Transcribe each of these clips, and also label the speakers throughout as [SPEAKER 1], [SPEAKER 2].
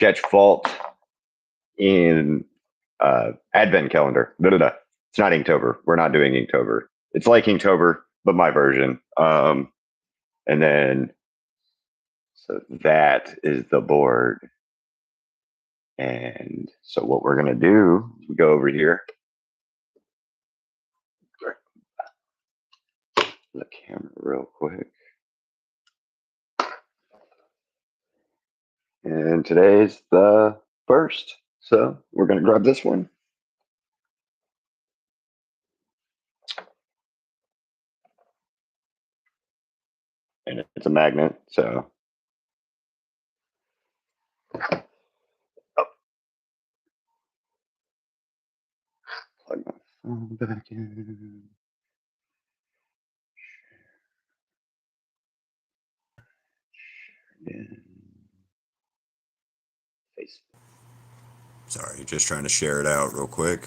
[SPEAKER 1] sketch fault in advent calendar. It's not Inktober. We're not doing Inktober. It's like Inktober, but my version. And then so that is the board. And so what we're gonna do is we go over here. The camera real quick. And today's the 1st. So we're gonna grab this one. And it's a magnet, so plug my phone back in.
[SPEAKER 2] Sorry, just trying to share it out real quick.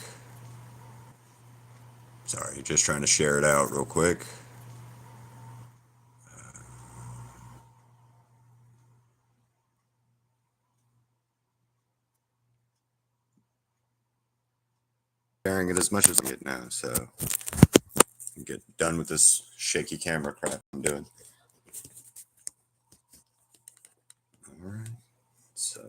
[SPEAKER 2] Sharing it as much as I get now, so I can get done with this shaky camera crap I'm doing. All right, so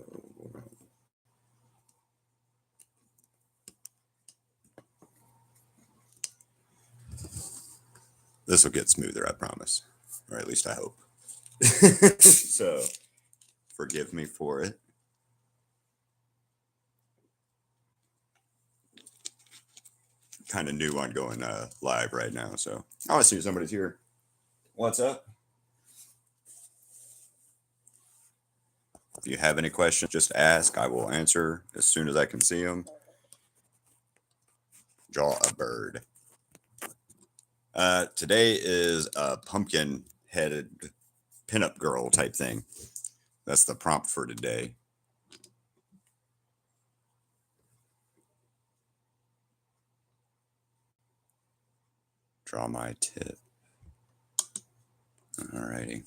[SPEAKER 2] this will get smoother, I promise, or at least I hope. So forgive me for it. Kind of new on going live right now, so I see somebody's here. What's up? If you have any questions, just ask. I will answer as soon as I can see them. Draw a bird. Today is a pumpkin-headed pinup girl type thing. That's the prompt for today. Draw my tip. Alrighty.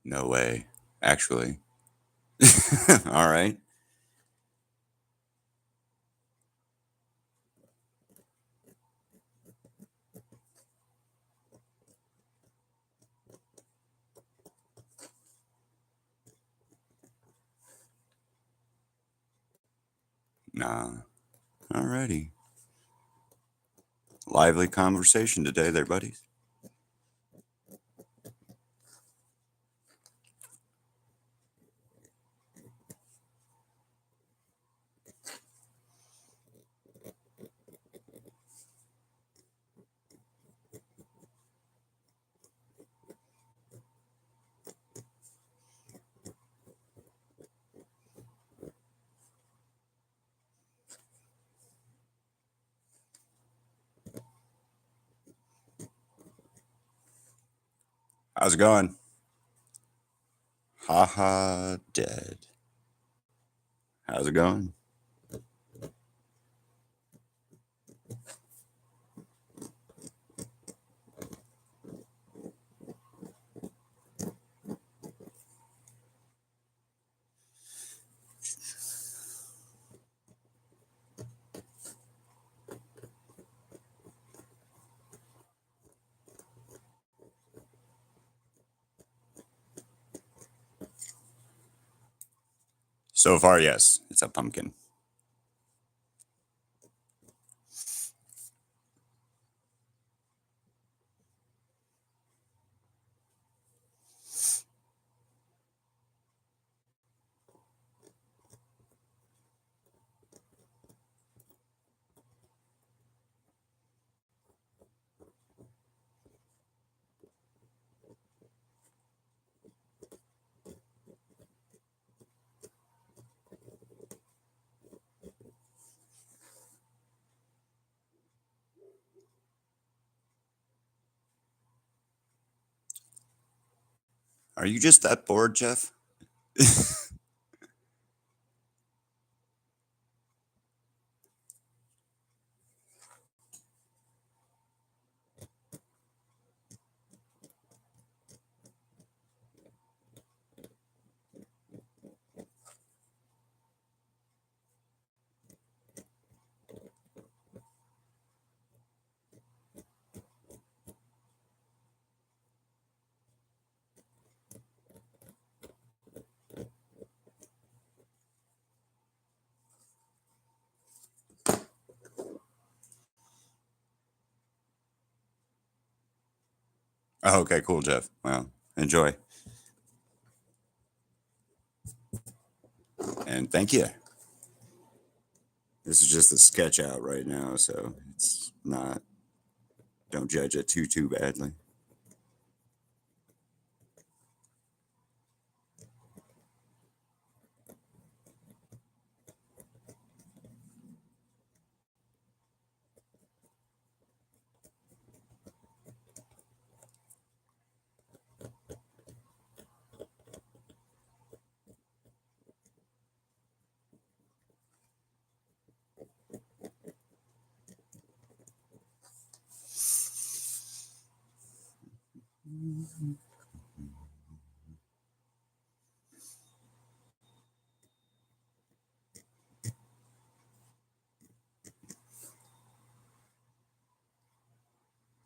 [SPEAKER 2] No way. Actually. All right. Nah. Alrighty. Lively conversation today there, buddies. How's it going? Haha, dead. How's it going? So far, yes, it's a pumpkin. Are you just that bored, Jeff? Oh, okay, cool, Jeff. Well, enjoy. And thank you. This is just a sketch out right now, so it's not, don't judge it too badly.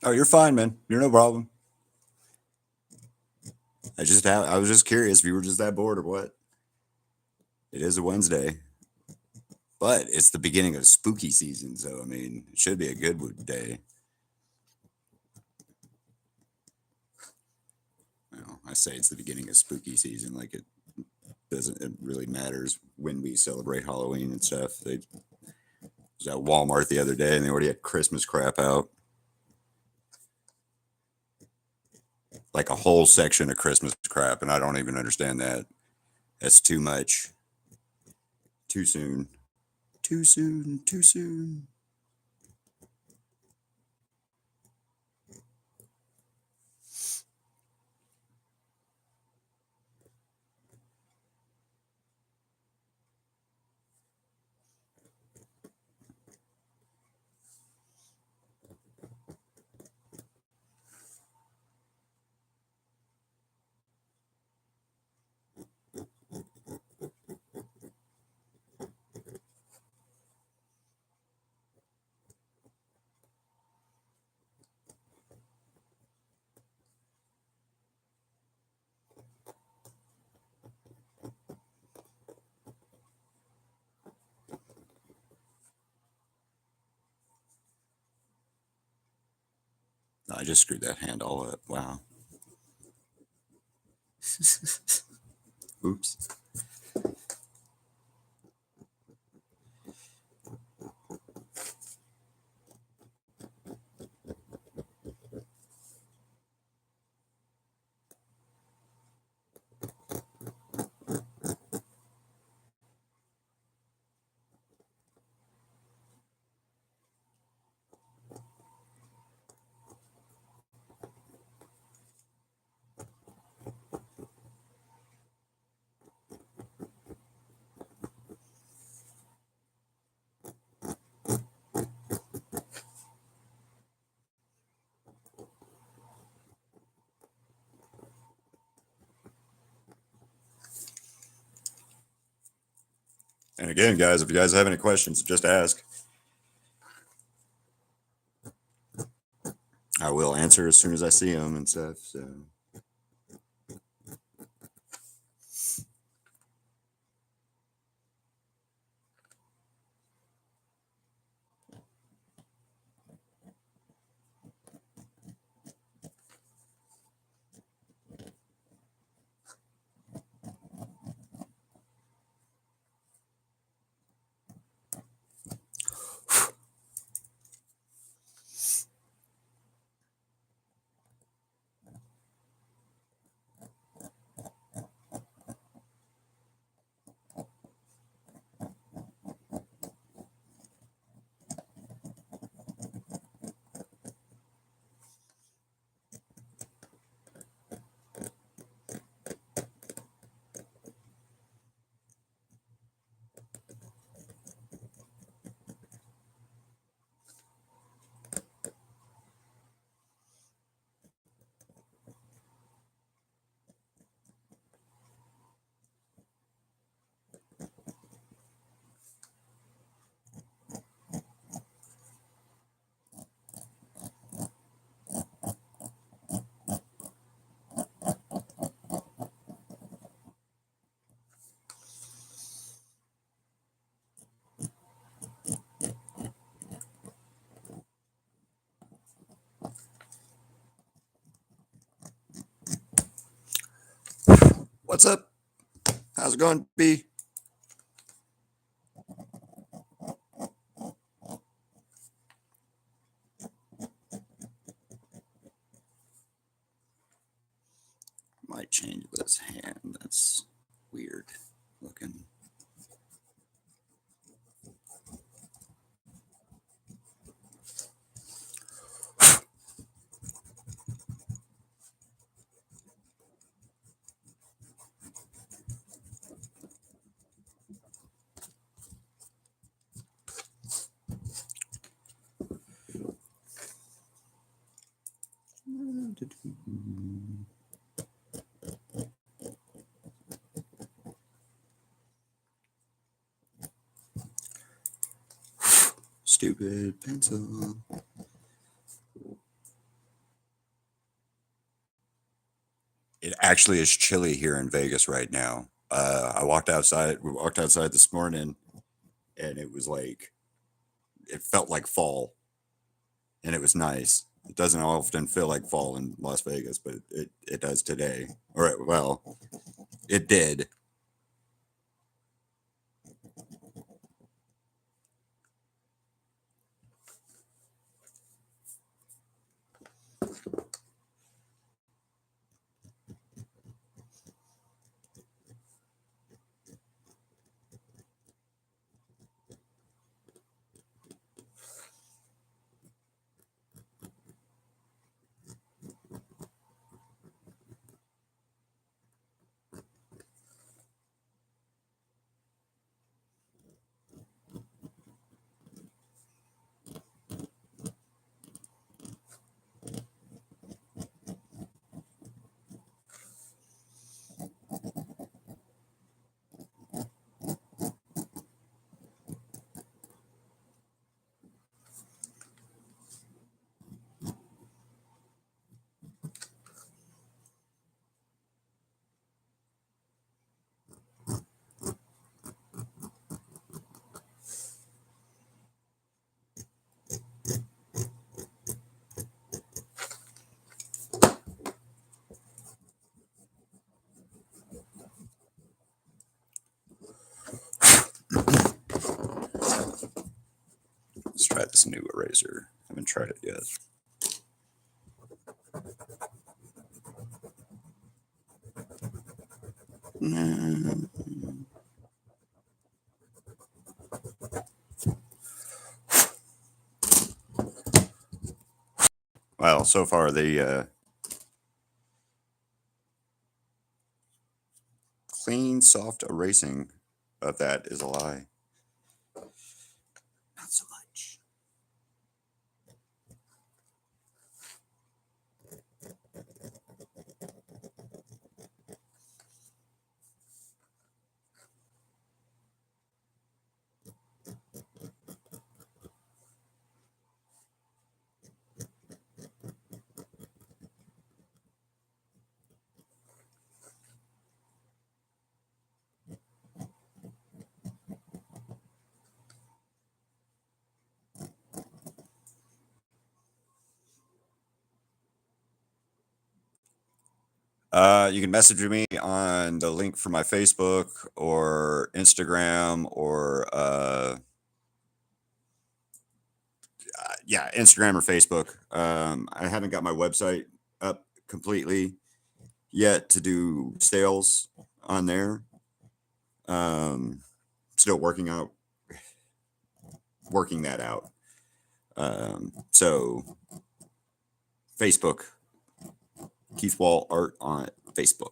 [SPEAKER 2] Oh, you're fine, man. You're no problem. I was just curious if you were just that bored or what. It is a Wednesday, but it's the beginning of spooky season, so I mean, it should be a good day. Well, I say it's the beginning of spooky season, like it doesn't. It really matters when we celebrate Halloween and stuff. They was at Walmart the other day, and they already had Christmas crap out, like a whole section of Christmas crap, and I don't even understand that. That's too much. Too soon. Too soon. Too soon. I just screwed that hand all up. Wow. Oops. And again, guys, if you guys have any questions, just ask. I will answer as soon as I see them and stuff. So. What's up? How's it going, B? Might change this hand. That's weird looking. Stupid pencil. It actually is chilly here in Vegas right now. I walked outside. We walked outside this morning, and it was like it felt like fall, and it was nice. It doesn't often feel like fall in Las Vegas, but it does today. All right, well, it did. Let's try this new eraser. I haven't tried it yet. Well, so far the clean, soft erasing of that is a lie. Not so much. You can message me on the link for my Facebook or Instagram or yeah, Instagram or Facebook. I haven't got my website up completely yet to do sales on there. Still working that out. So Facebook, Keith Wahl Art on Facebook.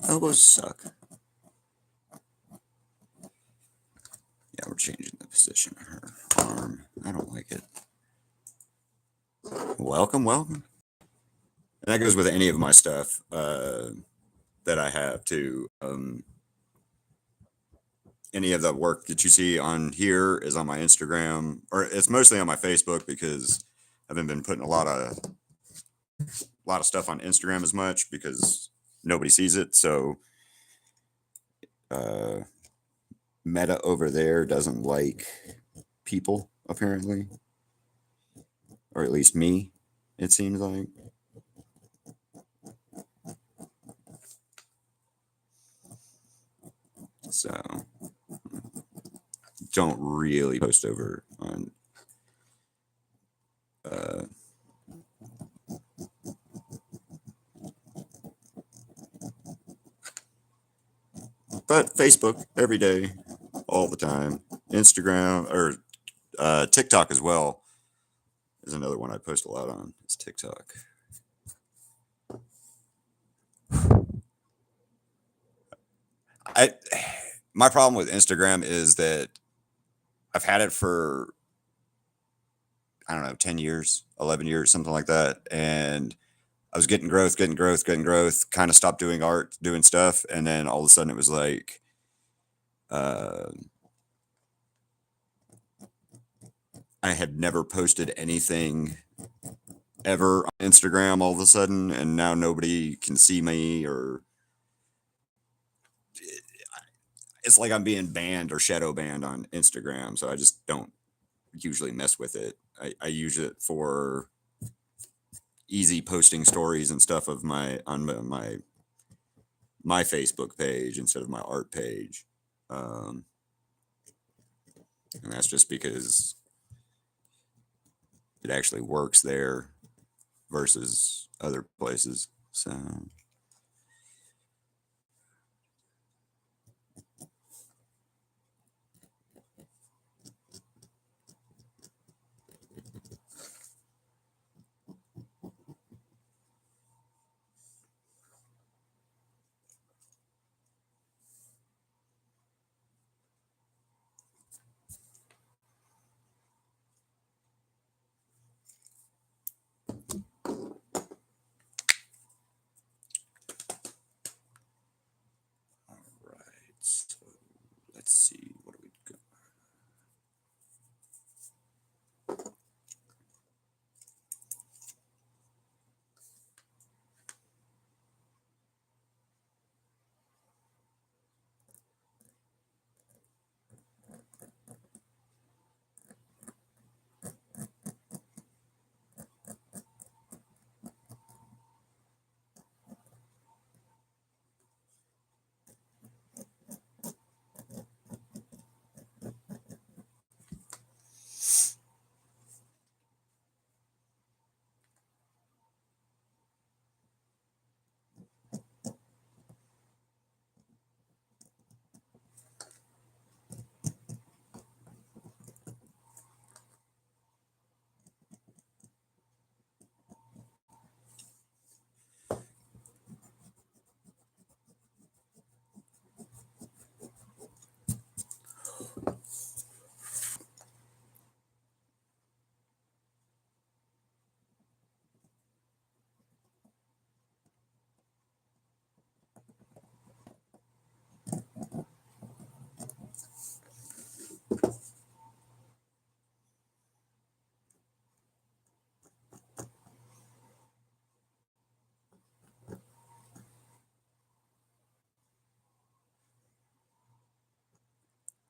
[SPEAKER 2] Elbows suck. Yeah, we're changing the position of her arm. I don't like it. Welcome, welcome. And that goes with any of my stuff that I have too. Any of the work that you see on here is on my Instagram, or it's mostly on my Facebook because I haven't been putting a lot of stuff on Instagram as much because nobody sees it. So uh, Meta over there doesn't like people apparently, or at least me. It seems like. So don't really post over on uh, but Facebook every day, all the time. Instagram or TikTok as well is another one I post a lot on. It's TikTok. I my problem with Instagram is that I've had it for I don't know 10 years, 11 years, something like that, and I was getting growth, getting growth, getting growth. Kind of stopped doing art, doing stuff, and then all of a sudden it was like. Uh, I had never posted anything ever on Instagram all of a sudden, and now nobody can see me, or it's like I'm being banned or shadow banned on Instagram. So I just don't usually mess with it. I use it for easy posting stories and stuff of my on my Facebook page instead of my art page. Um, and that's just because it actually works there versus other places. So all right. So let's see what do we got.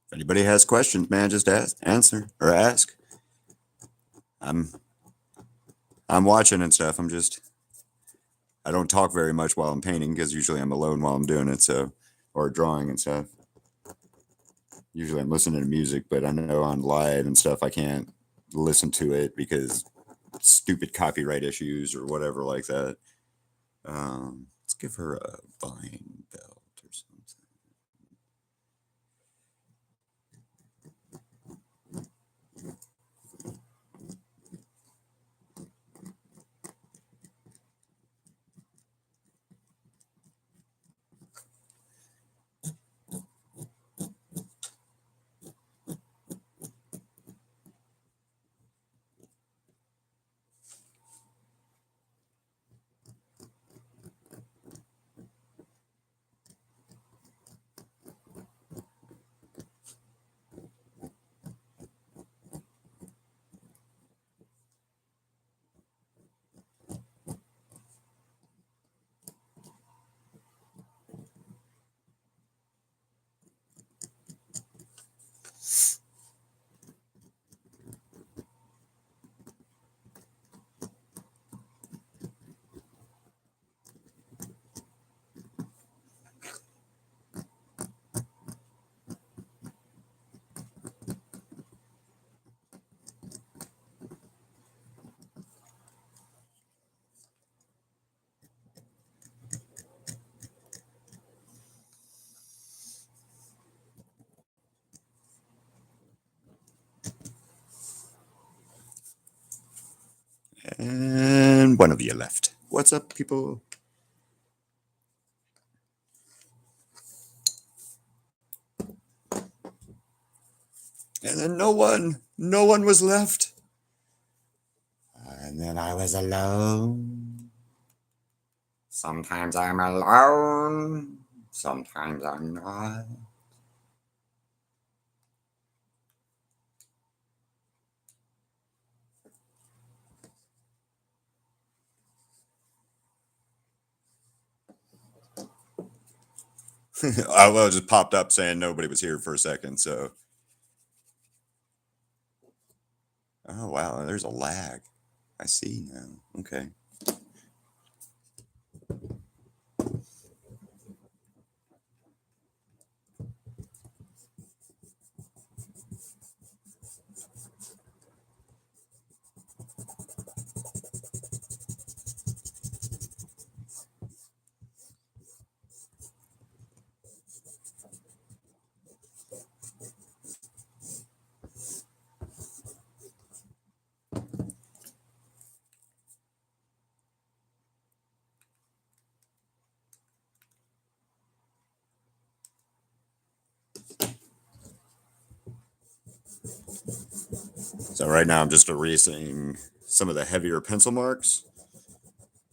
[SPEAKER 2] If anybody has questions, man, just ask, answer, or ask. I'm I'm watching and stuff. I don't talk very much while I'm painting because usually I'm alone while I'm doing it. So, or drawing and stuff. Usually I'm listening to music, but I know on live and stuff I can't listen to it because stupid copyright issues or whatever like that. Let's give her a vine belt or something. And one of you left. What's up, people? And then no one was left. And then I was alone. Sometimes I'm alone. Sometimes I'm not. Oh, well, it just popped up saying nobody was here for a second. So, oh, wow, there's a lag. I see now. Okay. So right now I'm just erasing some of the heavier pencil marks.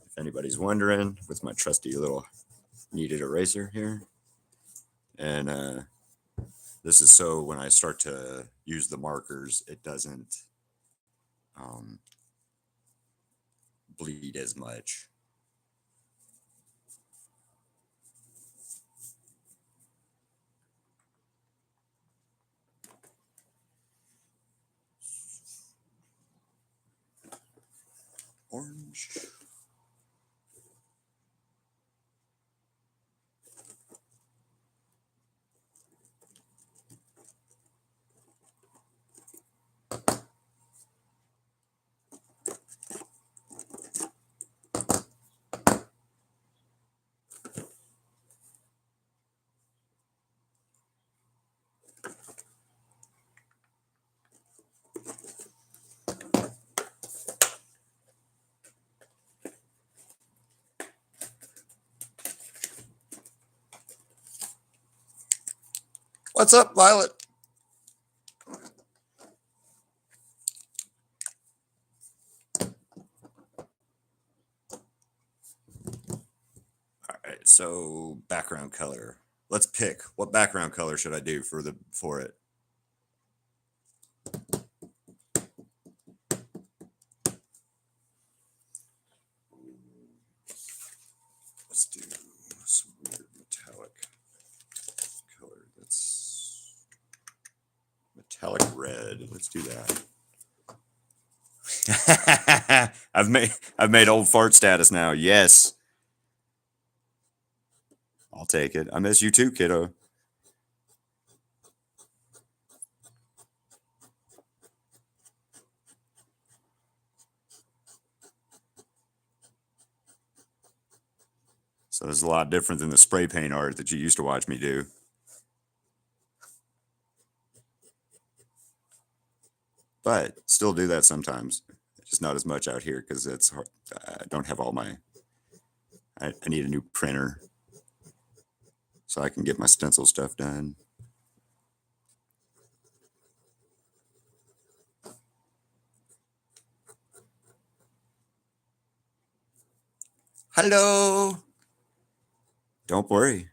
[SPEAKER 2] If anybody's wondering, with my trusty little kneaded eraser here. And this is so when I start to use the markers, it doesn't bleed as much. Orange. What's up, Violet? All right, so background color. Let's pick. What background color should I do for it? Let's do some weird metallic color. That's metallic red. Let's do that. I've made old fart status now. Yes. I'll take it. I miss you too, kiddo. So this is a lot different than the spray paint art that you used to watch me do. But still do that sometimes. Just not as much out here because it's hard. I don't have all my. I need a new printer so I can get my stencil stuff done. Hello. Don't worry.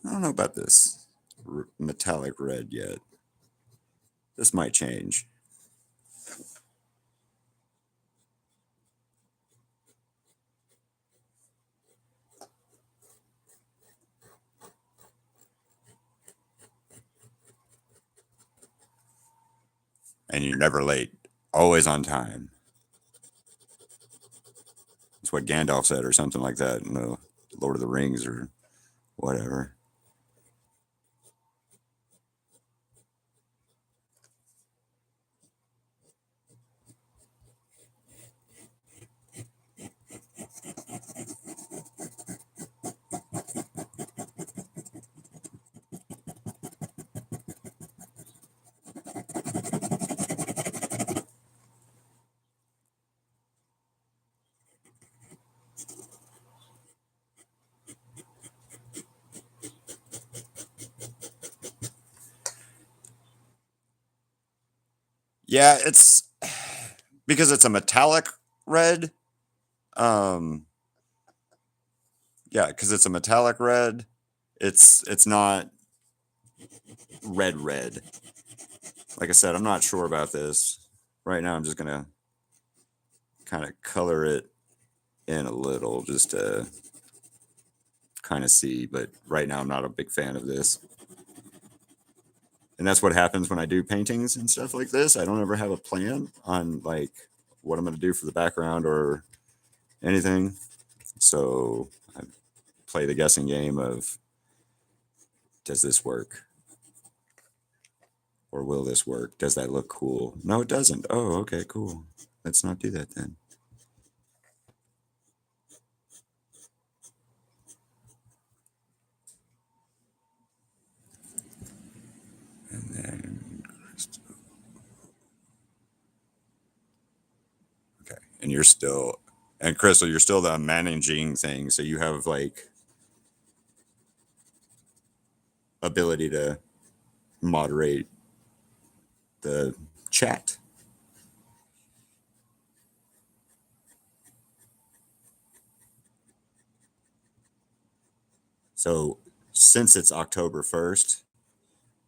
[SPEAKER 2] I don't know about this metallic red yet. This might change. And you're never late, always on time. That's what Gandalf said, or something like that in the Lord of the Rings, or whatever. Yeah, it's because it's a metallic red. Um, yeah, because it's a metallic red. It's not red. Like I said, I'm not sure about this. Right now, I'm just gonna kind of color it in a little just to kind of see. But right now, I'm not a big fan of this. And that's what happens when I do paintings and stuff like this. I don't ever have a plan on like what I'm going to do for the background or anything. So I play the guessing game of, does this work? Or will this work? Does that look cool? No, it doesn't. Oh, okay, cool. Let's not do that then. And then, okay. And you're still, and Crystal, you're still the managing thing. So you have like ability to moderate the chat. So since it's October 1st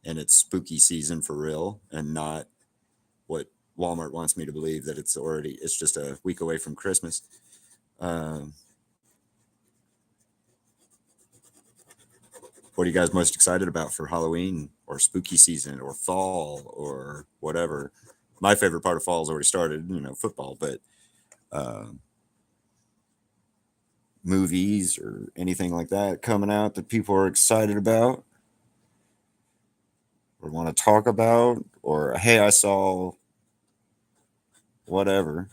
[SPEAKER 2] and it's spooky season for real and not what Walmart wants me to believe that it's just a week away from Christmas. Um, what are you guys most excited about for Halloween or spooky season or fall or whatever? My favorite part of fall has already started, football, but movies or anything like that coming out that people are excited about or want to talk about, or hey, I saw whatever.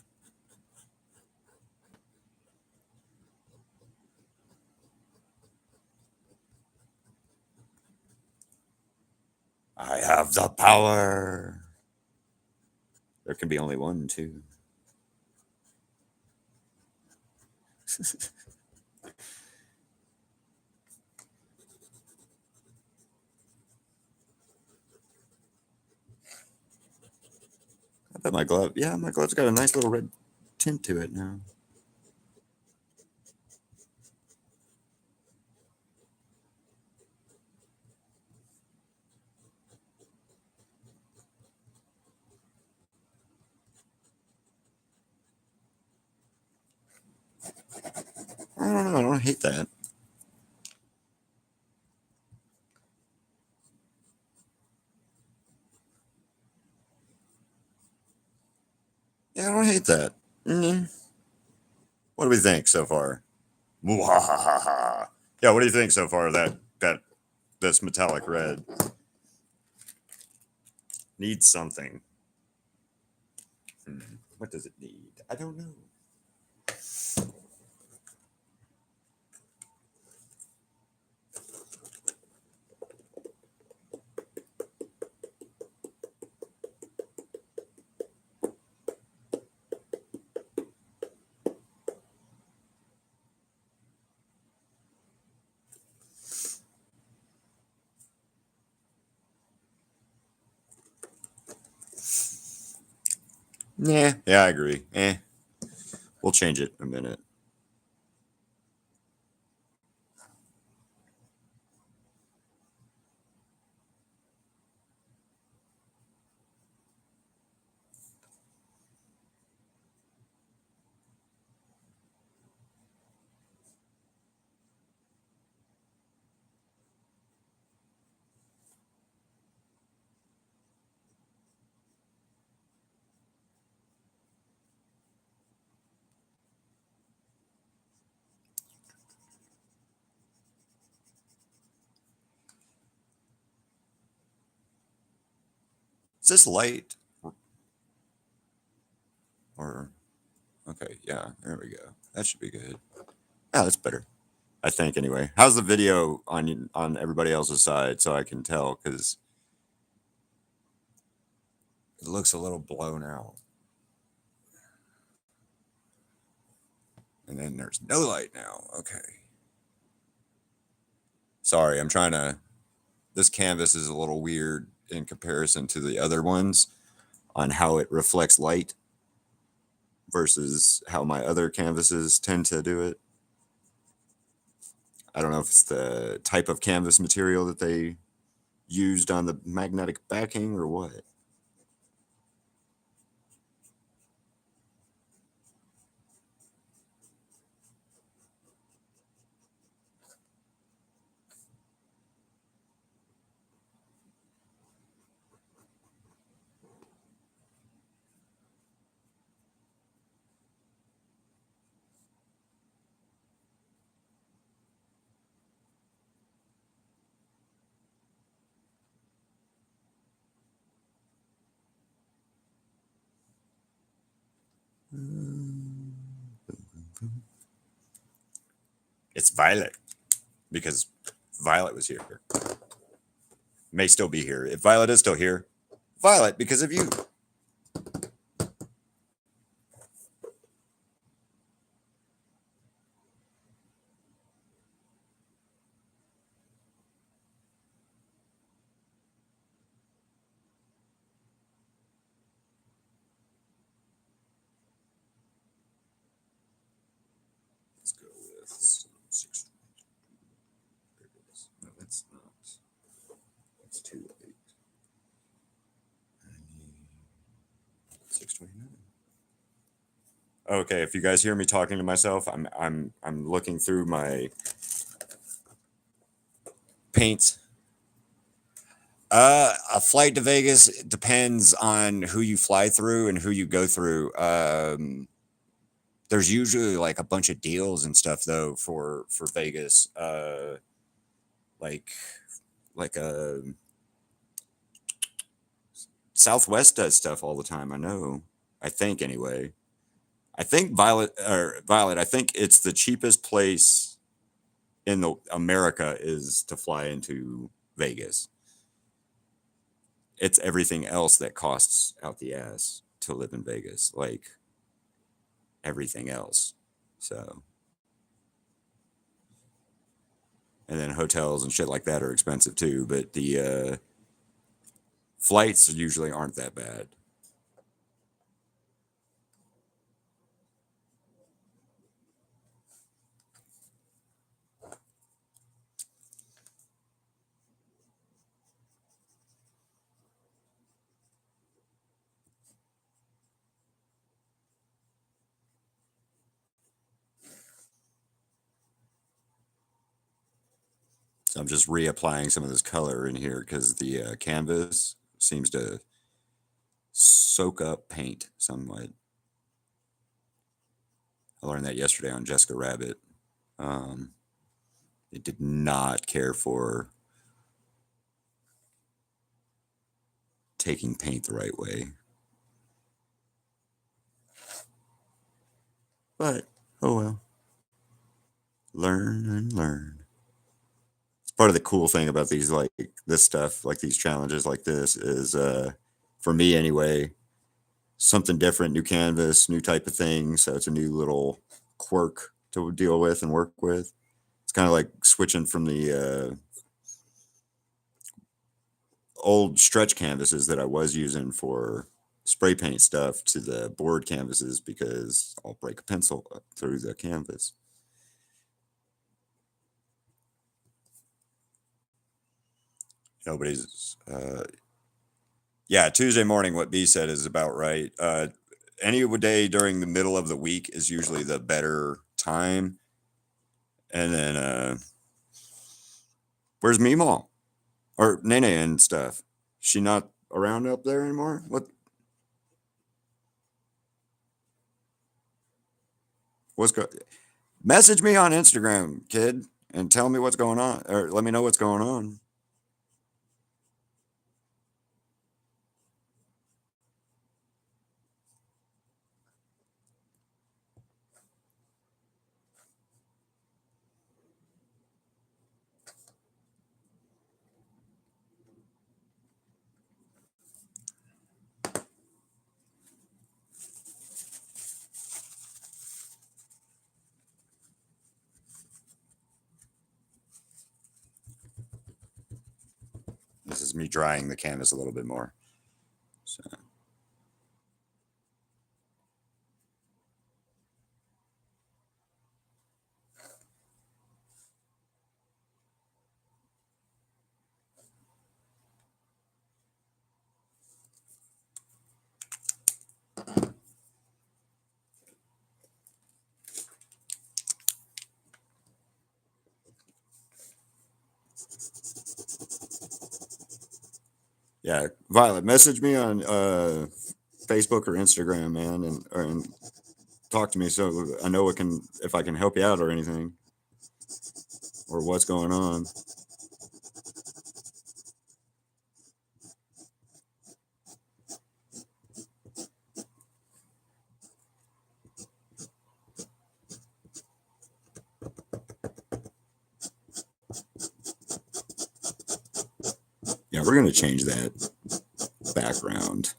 [SPEAKER 2] I have the power. There can be only one, too. I bet my glove. Yeah, my glove's got a nice little red tint to it now. I don't know. I don't hate that. Yeah, I don't hate that. What do we think so far? Mwahaha. Yeah, what do you think so far? That's metallic red needs something. What does it need? I don't know. Yeah, I agree. We'll change it in a minute. Is this light? Or okay, yeah, there we go. That should be good. Yeah, that's better. I think anyway. How's the video on everybody else's side so I can tell, because it looks a little blown out. And then there's no light now. Okay. Sorry, I'm trying to. This canvas is a little weird in comparison to the other ones on how it reflects light versus how my other canvases tend to do it. I don't know if it's the type of canvas material that they used on the magnetic backing or what. It's Violet because Violet was here. May still be here. If Violet is still here, Violet because of you. Let's go with some 6. No, that's not. That's 2/8. 629. Okay, if you guys hear me talking to myself, I'm looking through my paints. A flight to Vegas depends on who you fly through and who you go through. There's usually like a bunch of deals and stuff though for Vegas. Like a Southwest does stuff all the time. I know. I think anyway. I think Violet. I think it's the cheapest place in the America is to fly into Vegas. It's everything else that costs out the ass to live in Vegas, like everything else. So, and then hotels and shit like that are expensive too. But the flights usually aren't that bad. So I'm just reapplying some of this color in here because the canvas seems to soak up paint somewhat. I learned that yesterday on Jessica Rabbit. It did not care for taking paint the right way. But, oh well. Learn and learn. It's part of the cool thing about these, like this stuff, like these challenges like this is, for me anyway, something different, new canvas, new type of thing. So it's a new little quirk to deal with and work with. It's kind of like switching from the old stretch canvases that I was using for spray paint stuff to the board canvases because I'll break a pencil up through the canvas. Nobody's yeah, Tuesday morning, what B said is about right. Any day during the middle of the week is usually the better time. And then where's Meemaw? Or Nene and stuff? She not around up there anymore? What's go message me on Instagram, kid, and tell me what's going on. Or let me know what's going on. This is me drying the canvas a little bit more. So Yeah, Violet, message me on Facebook or Instagram, man, and talk to me so I know if I can help you out or anything, or what's going on. Yeah, we're gonna change that background.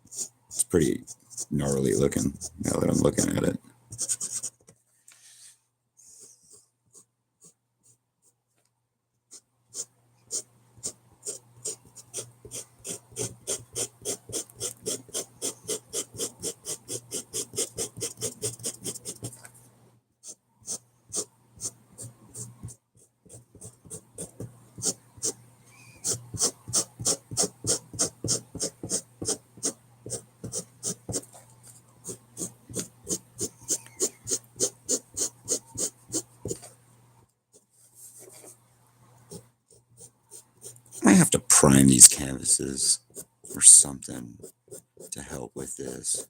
[SPEAKER 2] It's pretty gnarly looking now that I'm looking at it. I have to prime these canvases or something to help with this.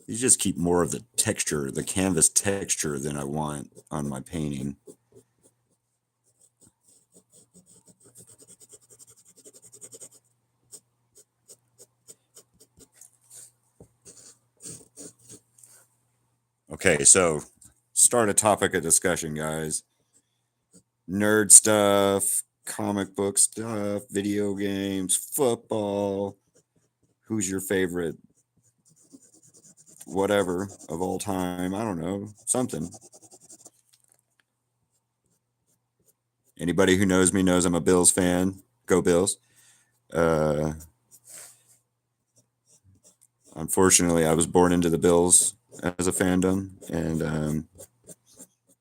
[SPEAKER 2] You just keep more of the texture, the canvas texture than I want on my painting. Okay, so start a topic of discussion, guys. Nerd stuff, comic book stuff, video games, football. Who's your favorite whatever of all time? I don't know, something. Anybody who knows me knows I'm a Bills fan. Go Bills. Unfortunately, I was born into the Bills as a fandom, and I'm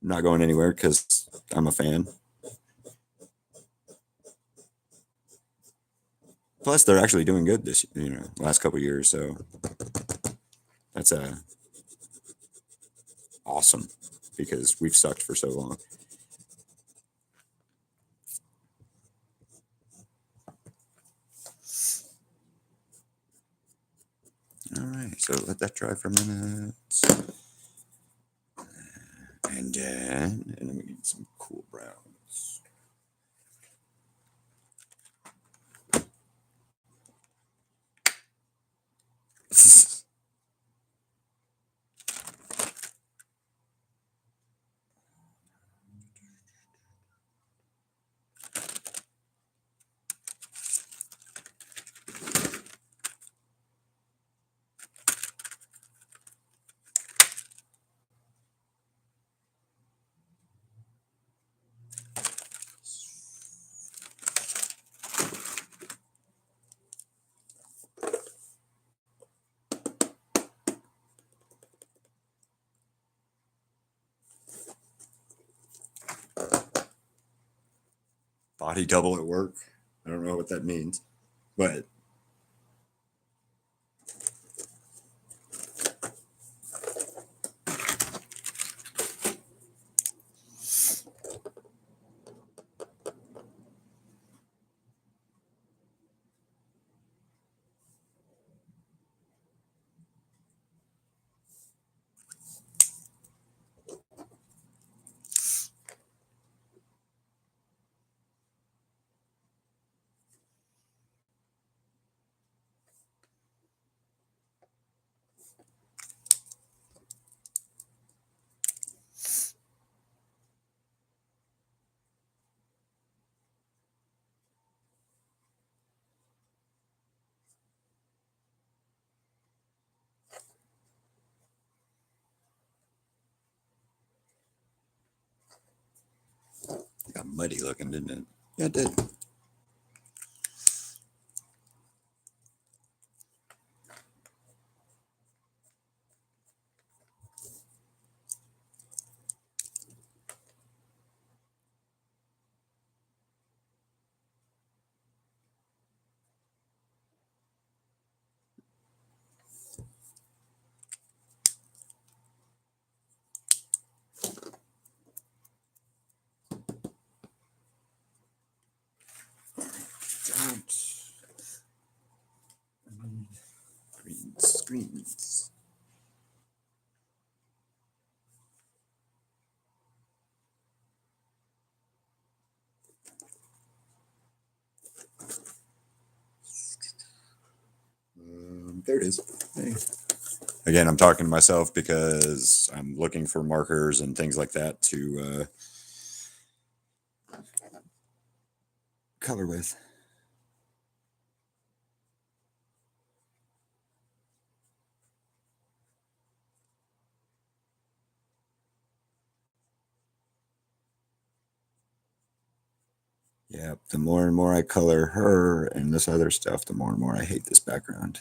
[SPEAKER 2] not going anywhere because I'm a fan. Plus, they're actually doing good this, last couple of years. So that's awesome because we've sucked for so long. All right, so let that dry for a minute. And then we need some cool browns. Body double at work. I don't know what that means, but it got muddy looking, didn't it? Yeah, it did. Screens. There it is. Hey. Again, I'm talking to myself because I'm looking for markers and things like that to color with. Yeah, the more and more I color her and this other stuff, the more and more I hate this background.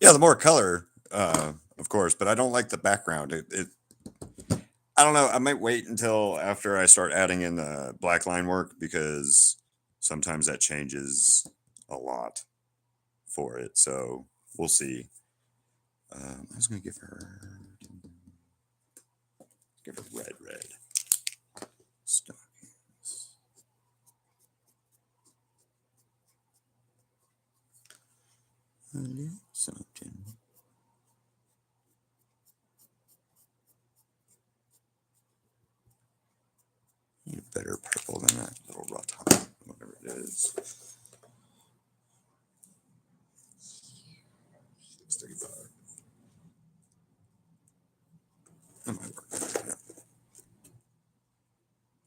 [SPEAKER 2] Yeah, the more color, of course, but I don't like the background. I don't know. I might wait until after I start adding in the black line work because sometimes that changes a lot for it. So we'll see. I was going to give her red stockings. A little something. Need a better purple than that little rotten, whatever it is. 635. That might work. Yeah.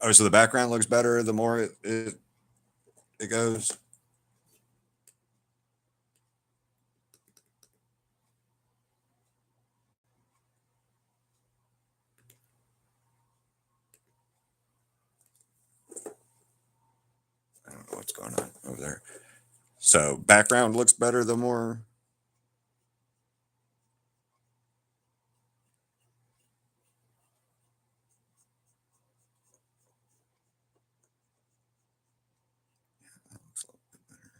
[SPEAKER 2] Oh, so the background looks better the more it goes. I don't know what's going on over there. So background looks better the more. That looks a little bit better.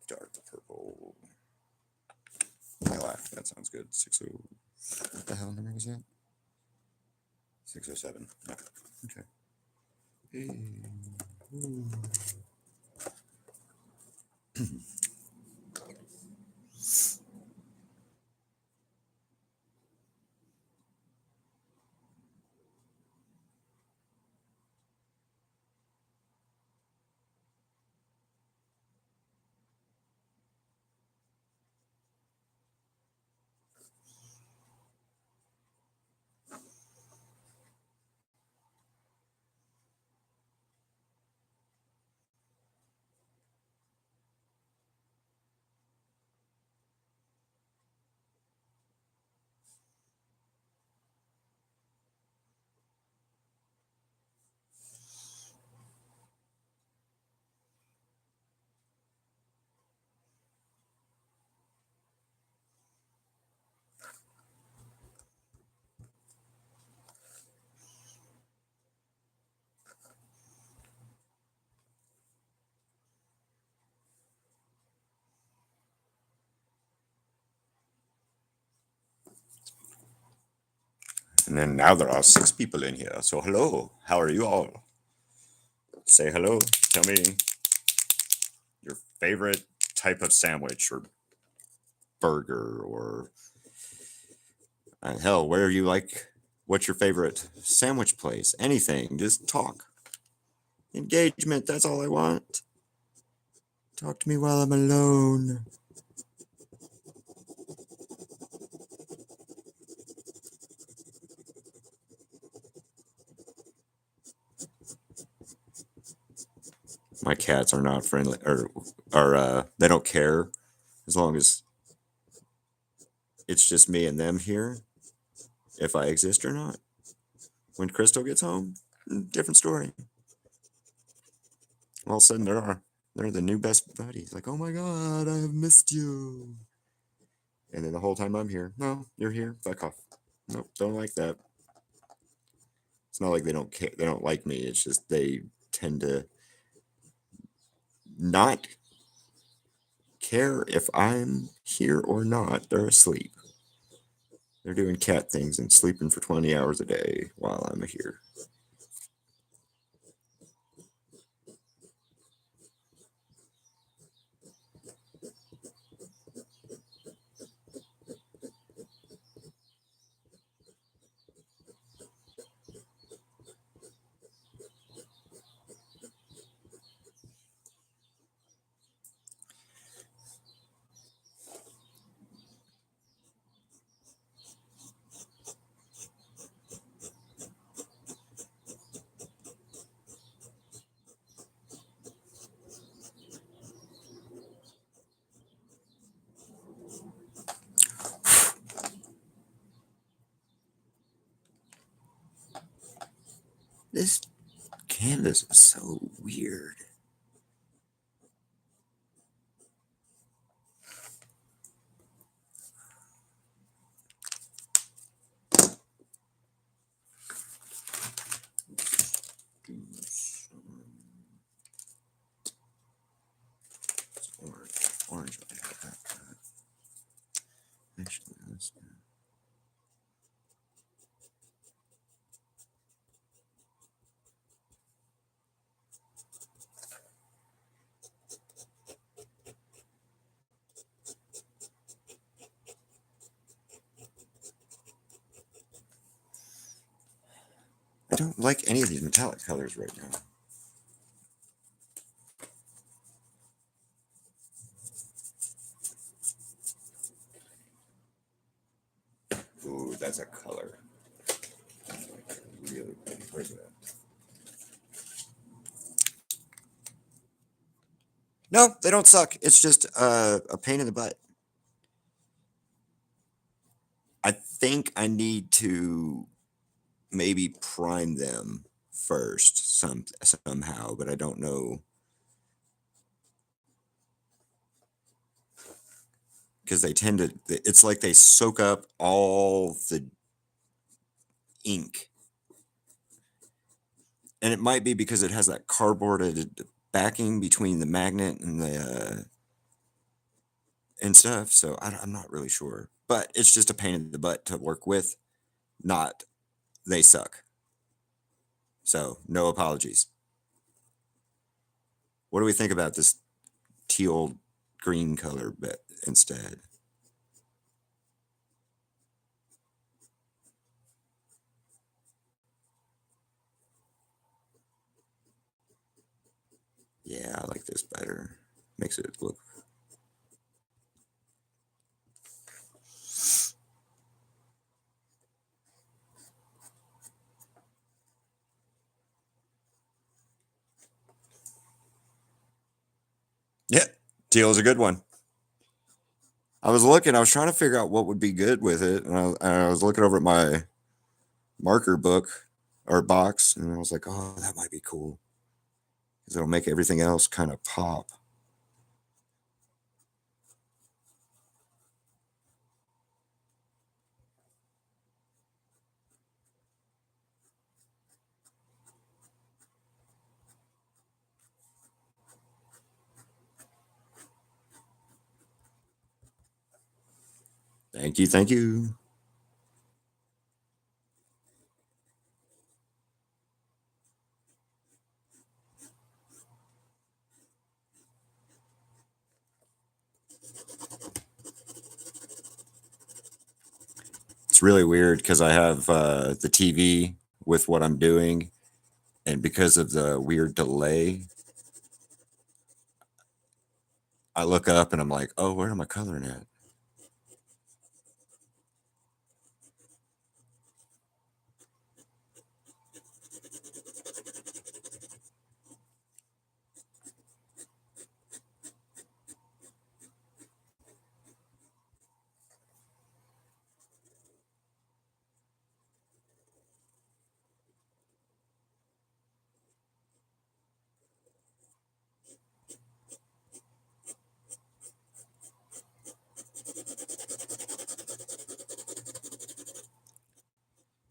[SPEAKER 2] Dark purple. I laughed. That sounds good. 60. What the hell number was that? 607. Yeah. Okay. And then now there are 6 people in here. So hello, how are you all? Say hello. Tell me your favorite type of sandwich or burger or hell, where you like. What's your favorite sandwich place? Anything. Just talk. Engagement. That's all I want. Talk to me while I'm alone. My cats are not friendly, or they don't care as long as it's just me and them here. If I exist or not. When Crystal gets home, different story. All of a sudden, they're the new best buddies. Like, oh my god, I have missed you. And then the whole time I'm here, no, you're here. Fuck off. Nope, don't like that. It's not like they don't care. They don't like me. It's just they tend to not care if I'm here or not. They're asleep. They're doing cat things and sleeping for 20 hours a day while I'm here. This canvas is so weird. Orange. Actually, I don't like any of these metallic colors right now. Ooh, that's a color. Really pretty. Where's it at? No, they don't suck. It's just a pain in the butt. I think I need to maybe prime them first somehow, but I don't know because they tend to. It's like they soak up all the ink, and it might be because it has that cardboarded backing between the magnet and the and stuff. So I'm not really sure, but it's just a pain in the butt to work with. Not they suck. So no apologies. What do we think about this teal green color bit instead? Yeah, I like this better. Makes it look. Yeah, teal is a good one. I was trying to figure out what would be good with it. And I was looking over at my marker book or box, and I was like, oh, that might be cool. Because it'll make everything else kind of pop. Thank you. Thank you. It's really weird because I have the TV with what I'm doing, and because of the weird delay, I look up and I'm like, oh, where am I coloring at?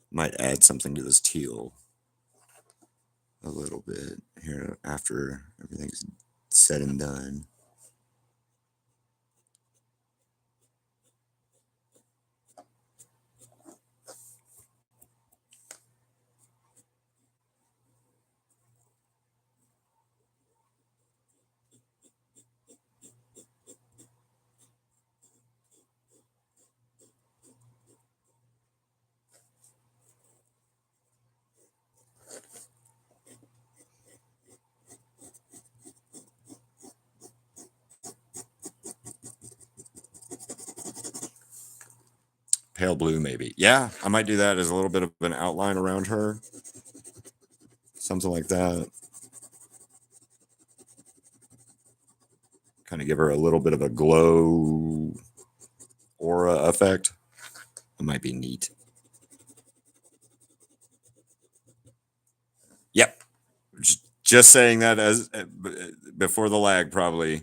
[SPEAKER 2] Might add something to this teal a little bit here after everything's said and done. Pale blue, maybe. Yeah, I might do that as a little bit of an outline around her. Something like that. Kind of give her a little bit of a glow aura effect. It might be neat. Yep. Just saying that as before the lag, probably.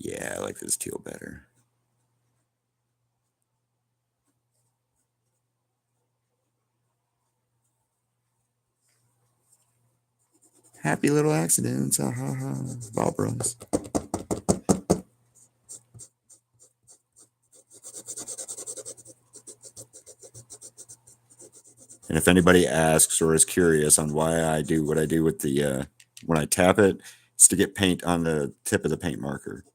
[SPEAKER 2] Yeah, I like this teal better. Happy little accidents. Ah, ha, ha. Bob Ross. And if anybody asks or is curious on why I do what I do with the when I tap it, it's to get paint on the tip of the paint marker.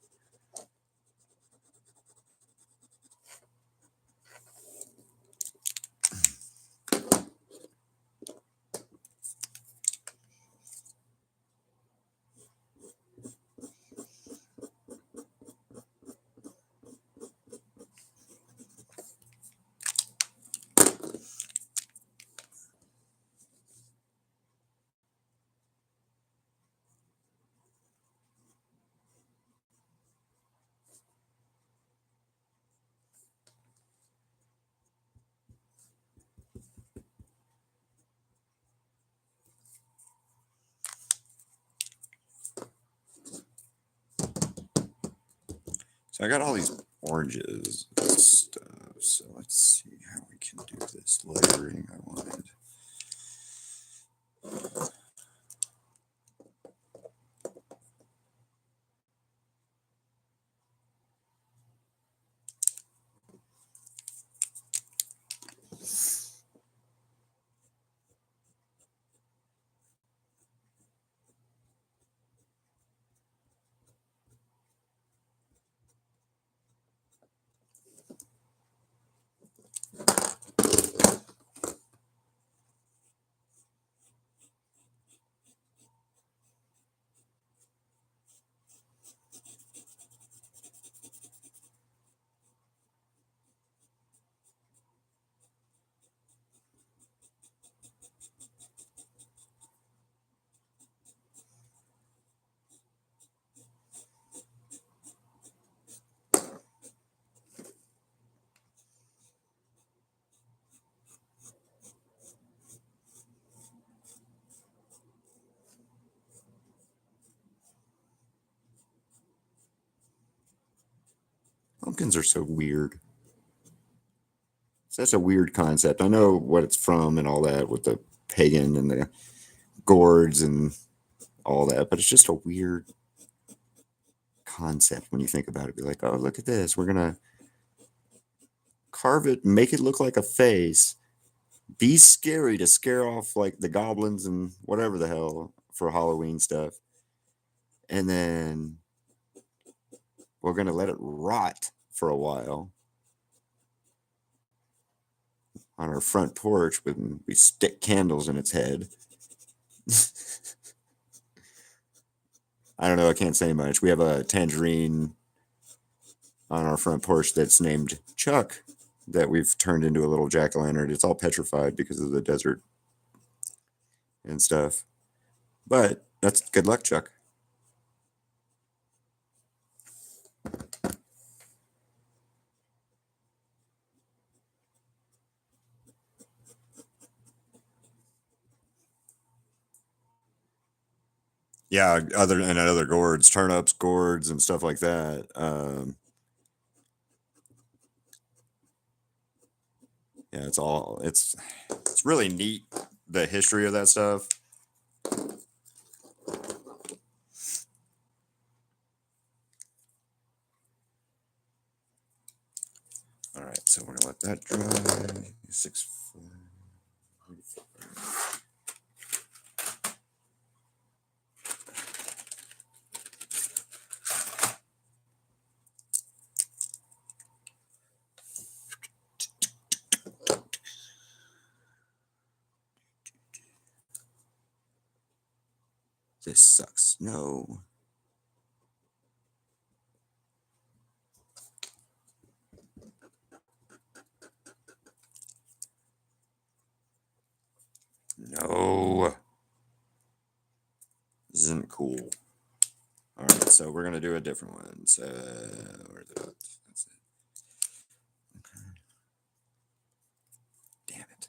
[SPEAKER 2] So I got all these oranges and stuff. So let's see how we can do this layering I wanted. Pumpkins are so weird. Such a weird concept. I know what it's from and all that with the pagan and the gourds and all that, but it's just a weird concept when you think about it. Be like, oh, look at this. We're gonna carve it, make it look like a face, be scary to scare off like the goblins and whatever the hell for Halloween stuff. And then we're gonna let it rot for a while on our front porch when we stick candles in its head. I don't know. I can't say much. We have a tangerine on our front porch that's named Chuck that we've turned into a little jack-o'-lantern. It's all petrified because of the desert and stuff. But that's good luck, Chuck. Yeah, other gourds, turnips, gourds, and stuff like that. Yeah, it's really neat, the history of that stuff. All right, so we're gonna let that dry. 6. This sucks. No. No. This isn't cool. All right, so we're gonna do a different one. So where's it? That's it. Okay. Damn it.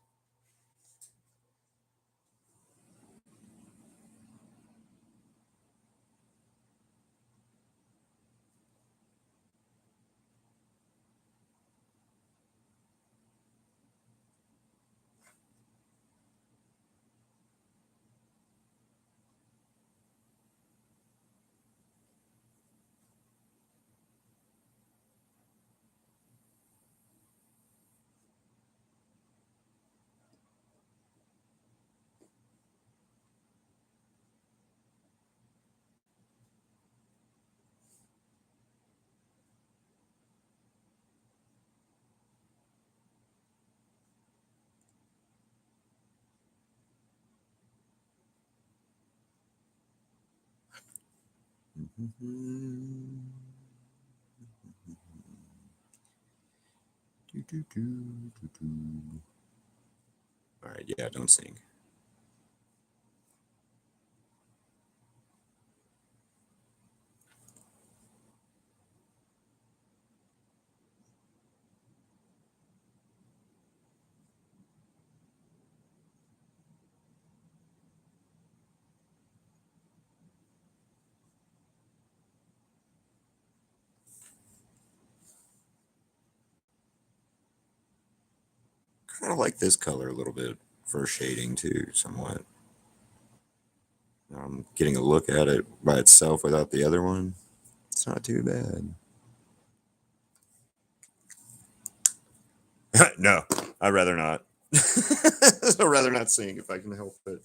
[SPEAKER 2] All right, yeah, don't sing. Kind of like this color a little bit for shading too, somewhat. I'm getting a look at it by itself without the other one. It's not too bad. No, I'd rather not. I'd rather not sing if I can help it.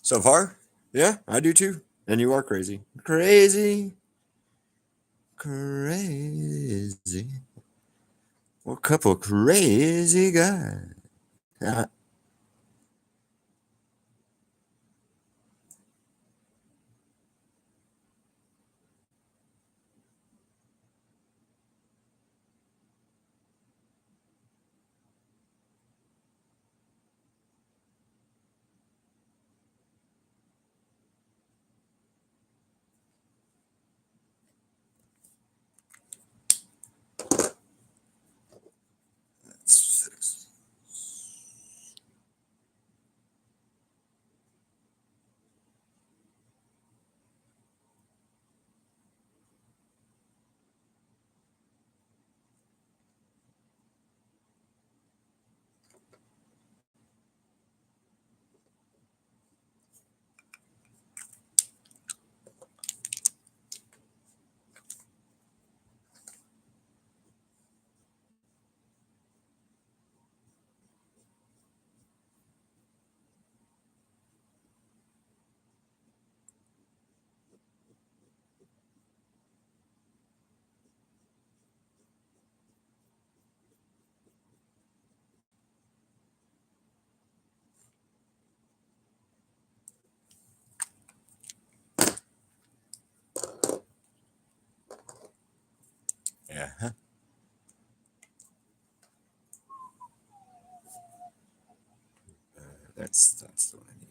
[SPEAKER 2] So far, yeah, I do too. And you are crazy. Crazy. Crazy. What a couple crazy guys. Yeah. That's the one I need.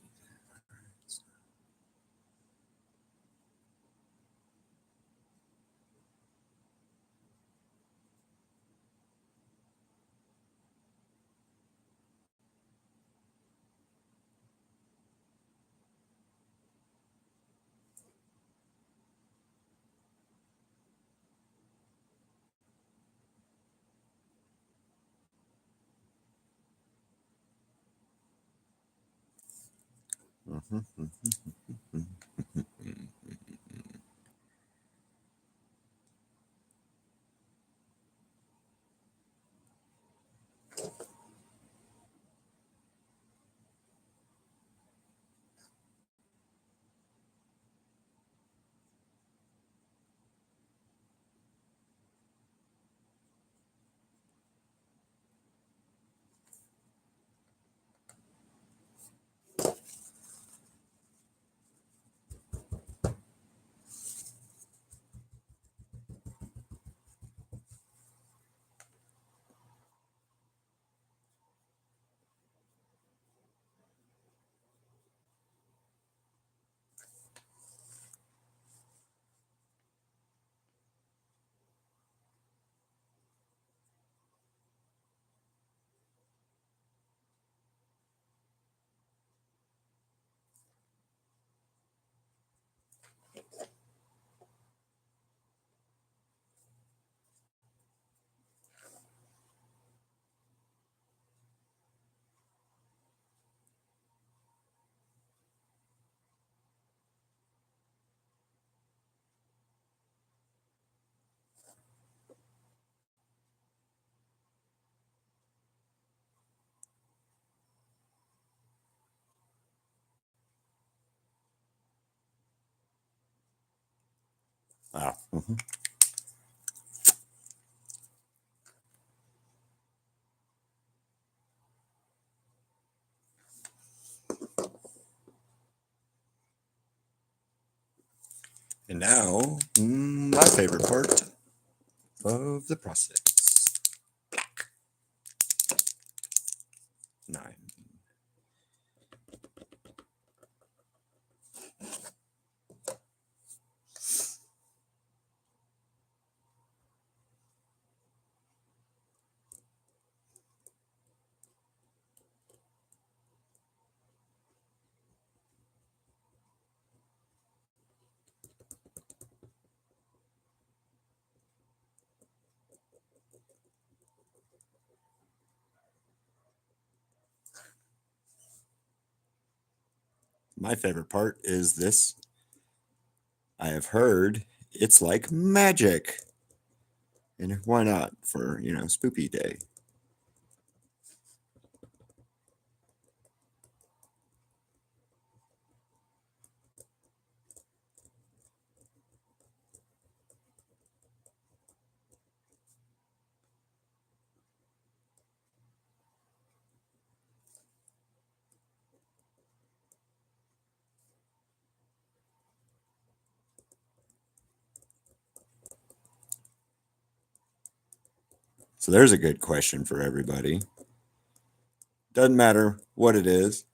[SPEAKER 2] Wow. And now, my favorite part of the process. 9. My favorite part is this. I have heard it's like magic. And why not for, Spoopy Day? So there's a good question for everybody. Doesn't matter what it is,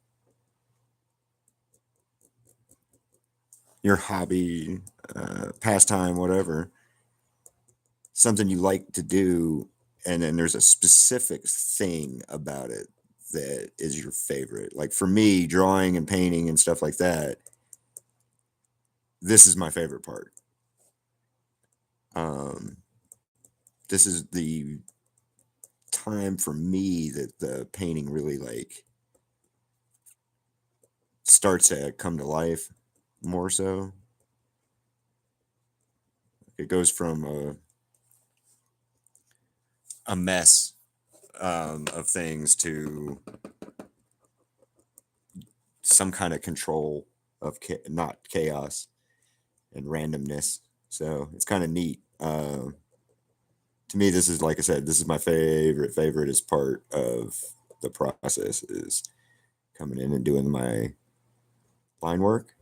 [SPEAKER 2] your hobby, pastime, whatever, something you like to do, and then there's a specific thing about it that is your favorite. Like for me, drawing and painting and stuff like that, this is my favorite part. Um, this is the time for me that the painting really like starts to come to life more so. It goes from a mess of things to some kind of control of not chaos and randomness. So it's kind of neat. To me, this is, like I said, this is my favoriteest part of the process is coming in and doing my line work.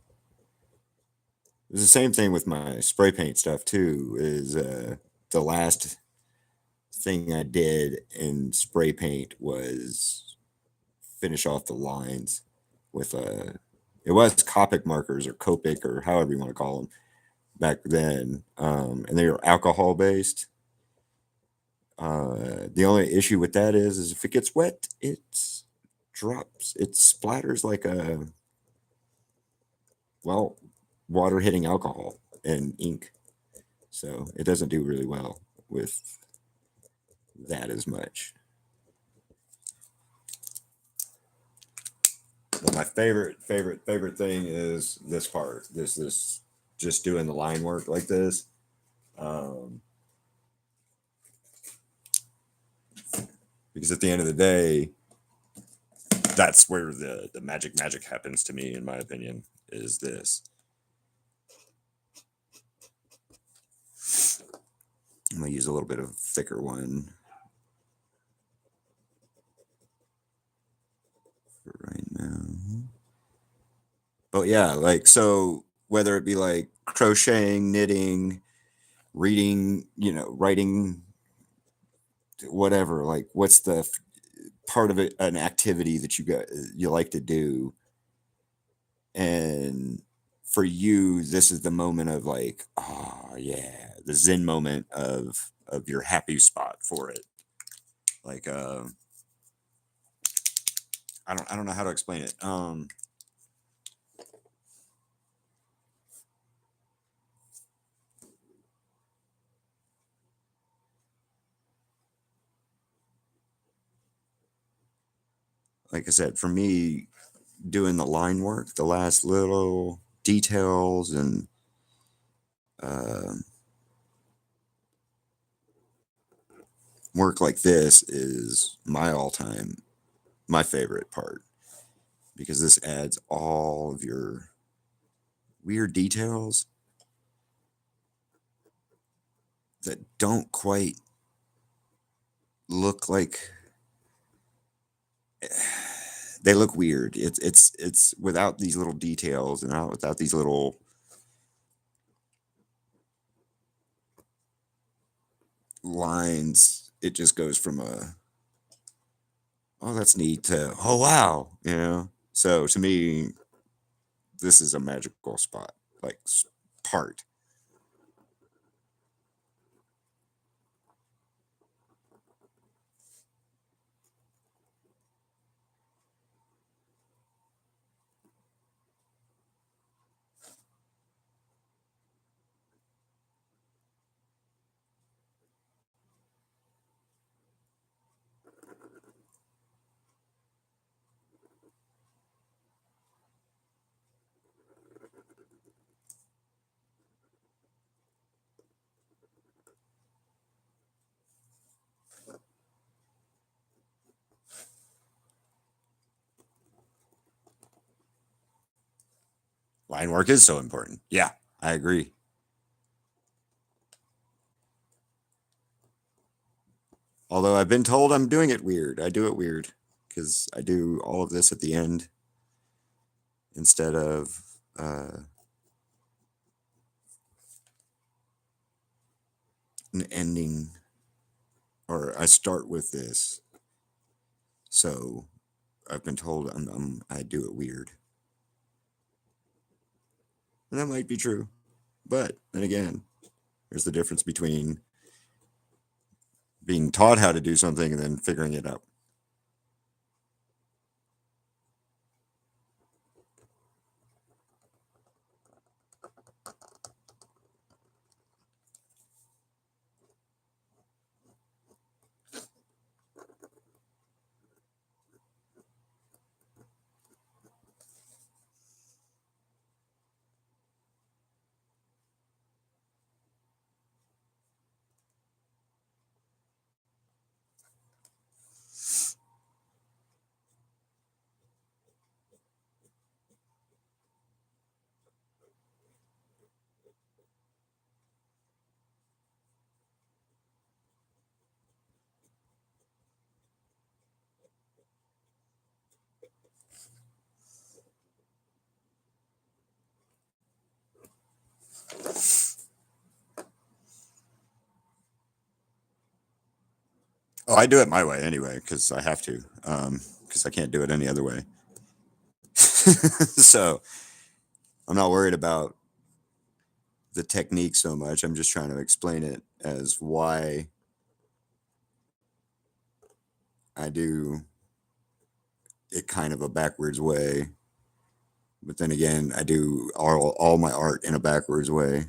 [SPEAKER 2] It's the same thing with my spray paint stuff too. Is the last thing I did in spray paint was finish off the lines with it was Copic markers or Copic or however you want to call them back then, and they were alcohol based. The only issue with that is if it gets wet, it drops. It splatters like a well, water hitting alcohol and ink. So it doesn't do really well with that as much. But my favorite thing is this part. This just doing the line work like this. Um, because at the end of the day, that's where the magic happens to me, in my opinion, is this. I'm gonna use a little bit of thicker one for right now. But yeah, like so whether it be like crocheting, knitting, reading, writing, whatever, like what's the part of it, an activity that you like to do, and for you this is the moment of like, oh yeah, the zen moment of your happy spot for it. Like I don't know how to explain it. Like I said, for me, doing the line work, the last little details and uh, work like this is my favorite part, because this adds all of your weird details that don't quite look like they look weird. It's without these little details and without these little lines, it just goes from a oh that's neat to oh wow, So to me, this is a magical spot, like part. line work is so important. Yeah, I agree. Although I've been told I'm doing it weird. I do it weird because I do all of this at the end instead of an ending, or I start with this. So I've been told I do it weird. And that might be true. But then again, there's the difference between being taught how to do something and then figuring it out. Oh, I do it my way anyway because I have to, because I can't do it any other way. So I'm not worried about the technique so much. I'm just trying to explain it as why I do it kind of a backwards way. But then again, I do all my art in a backwards way.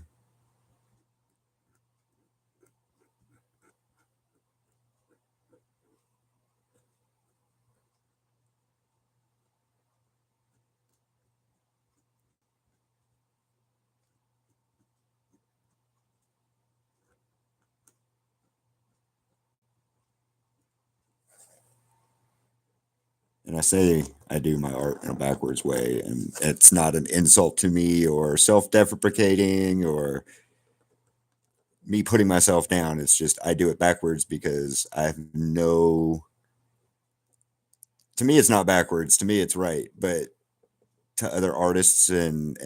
[SPEAKER 2] And I say I do my art in a backwards way, and it's not an insult to me or self-deprecating or me putting myself down. It's just I do it backwards because I have no. To me, it's not backwards. To me, it's right. But to other artists and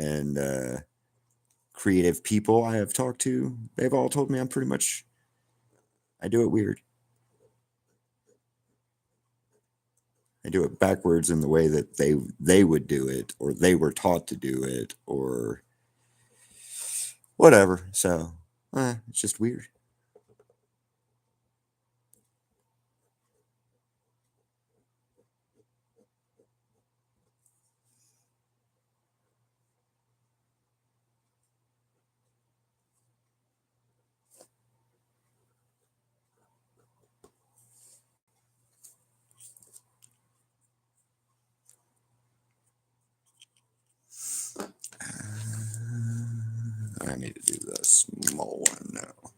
[SPEAKER 2] creative people I have talked to, they've all told me I'm pretty much. I do it weird. I do it backwards in the way that they would do it, or they were taught to do it, or whatever. So it's just weird. I need to do the small one now.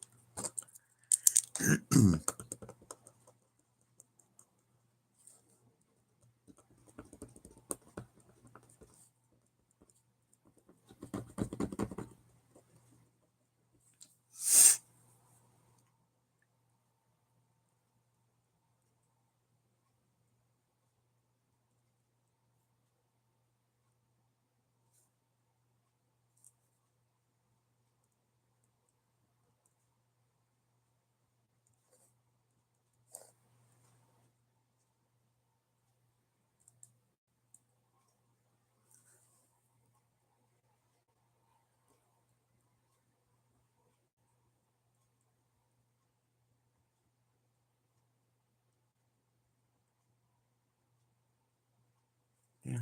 [SPEAKER 2] Yeah.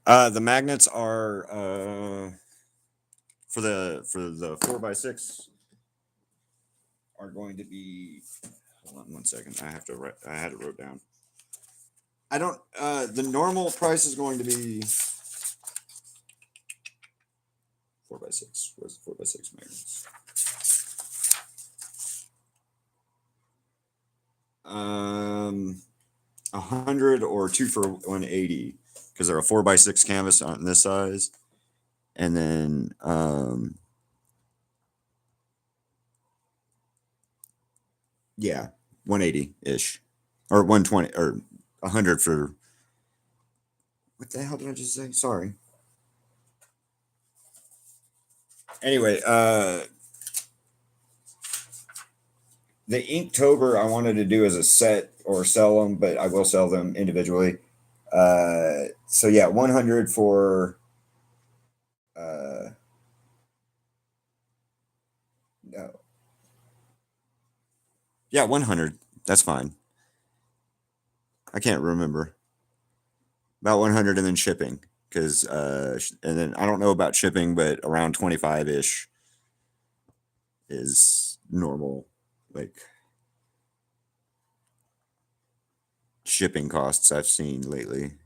[SPEAKER 2] The magnets are for the 4x6 are going to be. Hold on 1 second. I have to write. I had it wrote down. I don't. The normal price is going to be 4x6. Where's the 4x6 magnets? 100 or 2 for 180. because they're a 4x6 canvas on this size, and then yeah, 180 ish, or 120 or 100 for. What the hell did I just say? Sorry. Anyway, the Inktober I wanted to do as a set or sell them, but I will sell them individually. So yeah, 100 for no. Yeah, 100. That's fine. I can't remember. About 100 and then shipping, because and then I don't know about shipping, but around 25 ish is normal, like shipping costs I've seen lately.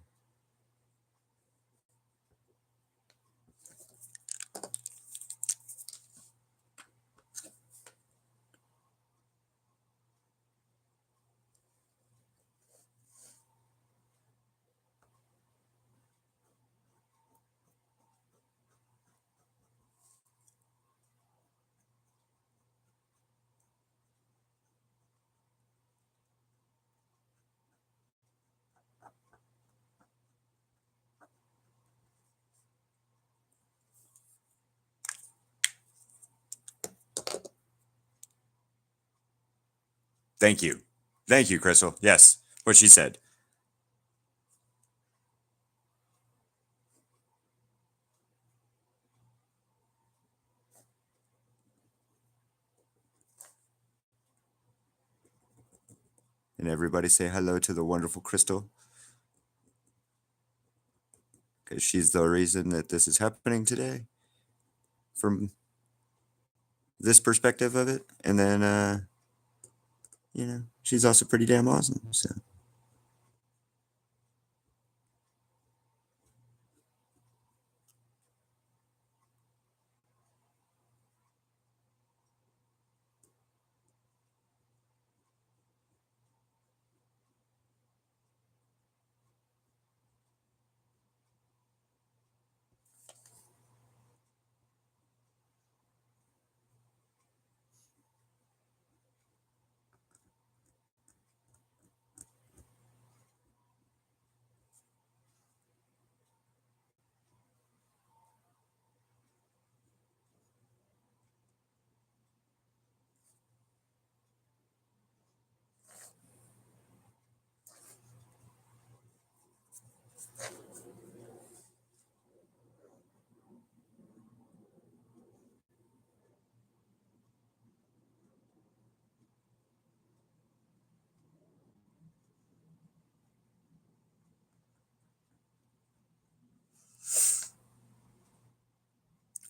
[SPEAKER 2] Thank you. Thank you, Crystal. Yes, what she said. And everybody say hello to the wonderful Crystal, because she's the reason that this is happening today from this perspective of it. And then, she's also pretty damn awesome. So.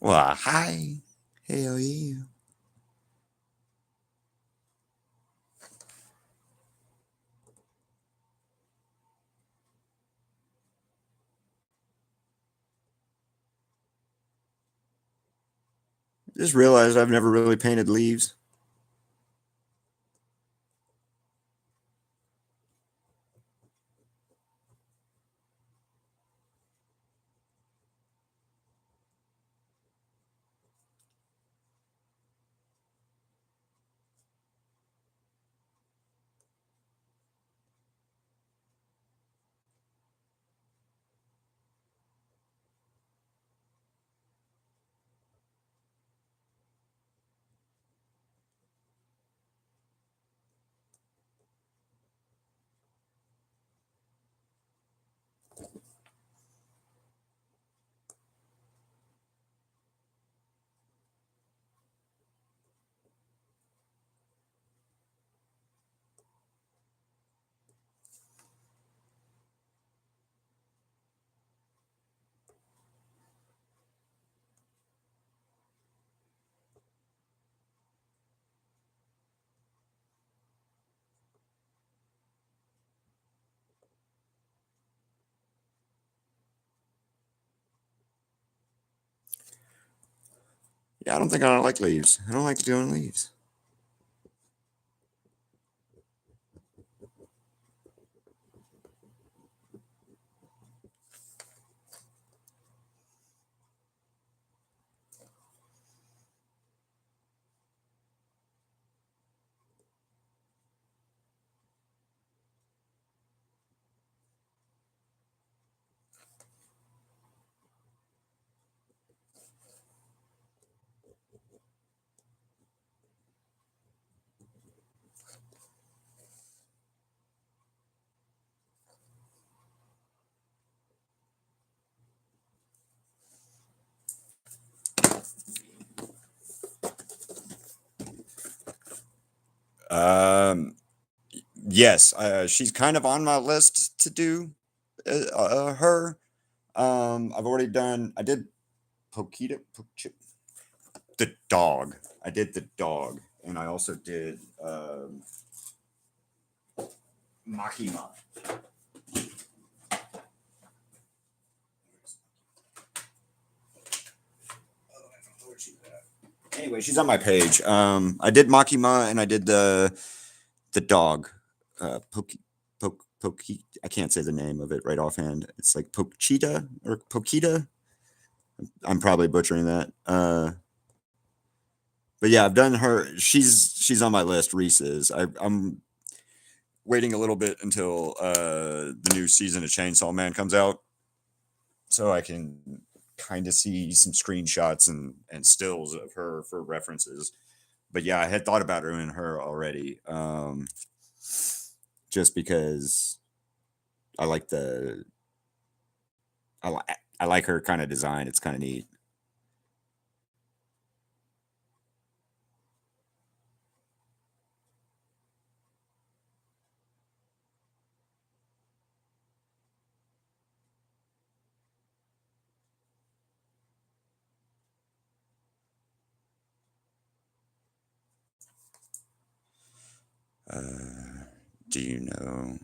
[SPEAKER 2] Well, hi. Hell yeah. Just realized I've never really painted leaves. Yeah, I don't think I don't like leaves. I don't like doing leaves. Yes, she's kind of on my list to do her. I've already done. I did the dog. I did the dog, and I also did Makima. Anyway, she's on my page. I did Makima and I did the dog. Poki. I can't say the name of it right offhand. It's like Pokchita or Pokita. I'm probably butchering that. But yeah, I've done her. She's on my list. Reese is. I'm waiting a little bit until the new season of Chainsaw Man comes out, so I can kind of see some screenshots and stills of her for references. But yeah, I had thought about doing her already, just because I like the I like her kind of design. It's kind of neat. Do you know?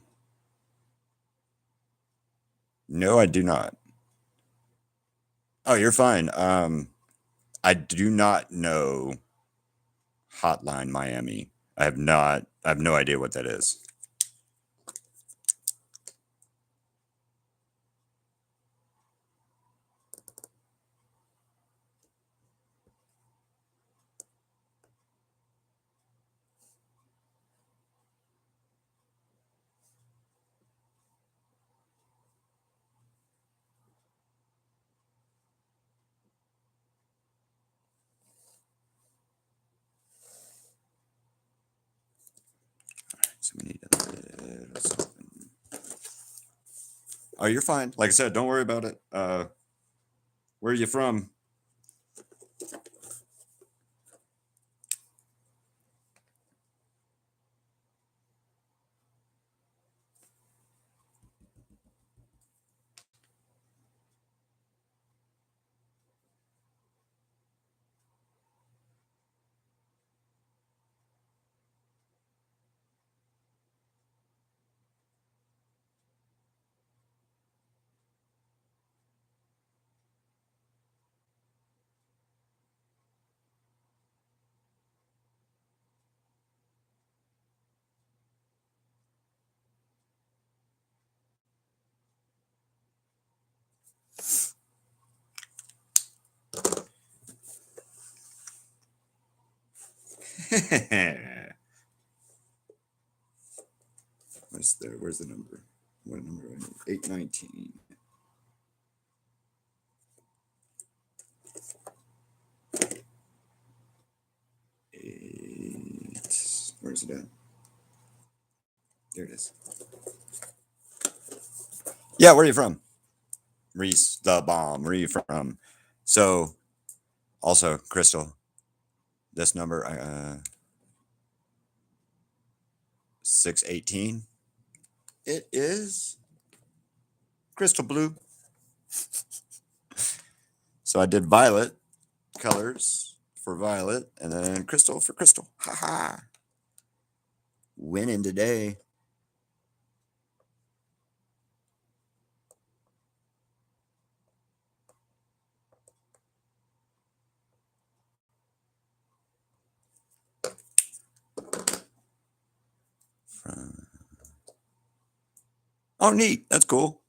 [SPEAKER 2] No, I do not. Oh, you're fine. I do not know Hotline Miami. I have not. I have no idea what that is. So we need a little something. Oh, you're fine. Like I said, don't worry about it. Where are you from? Where's the number? What number do I need? 819. Where's it at? There it is. Yeah, where are you from? Reese the bomb. Where are you from? So, also, Crystal, this number, 618. It is crystal blue. So I did violet colors for violet and then crystal for crystal. Ha ha. Winning today. Oh, neat. That's cool.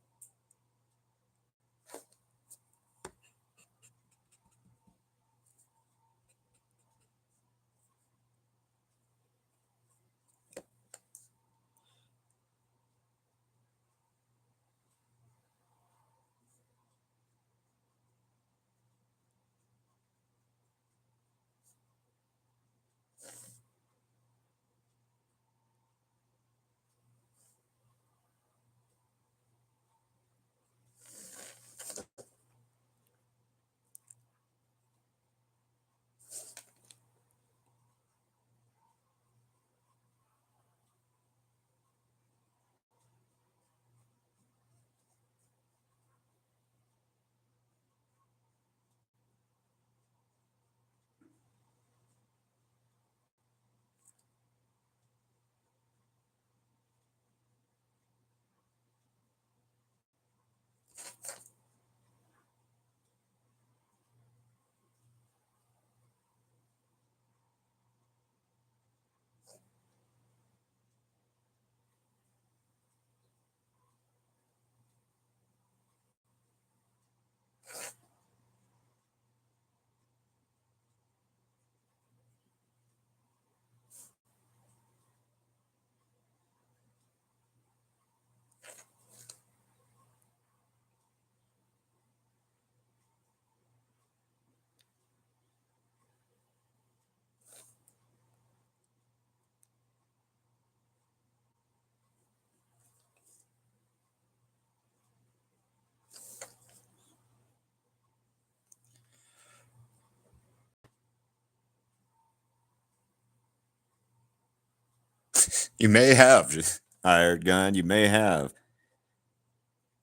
[SPEAKER 2] You may have hired gun. You may have.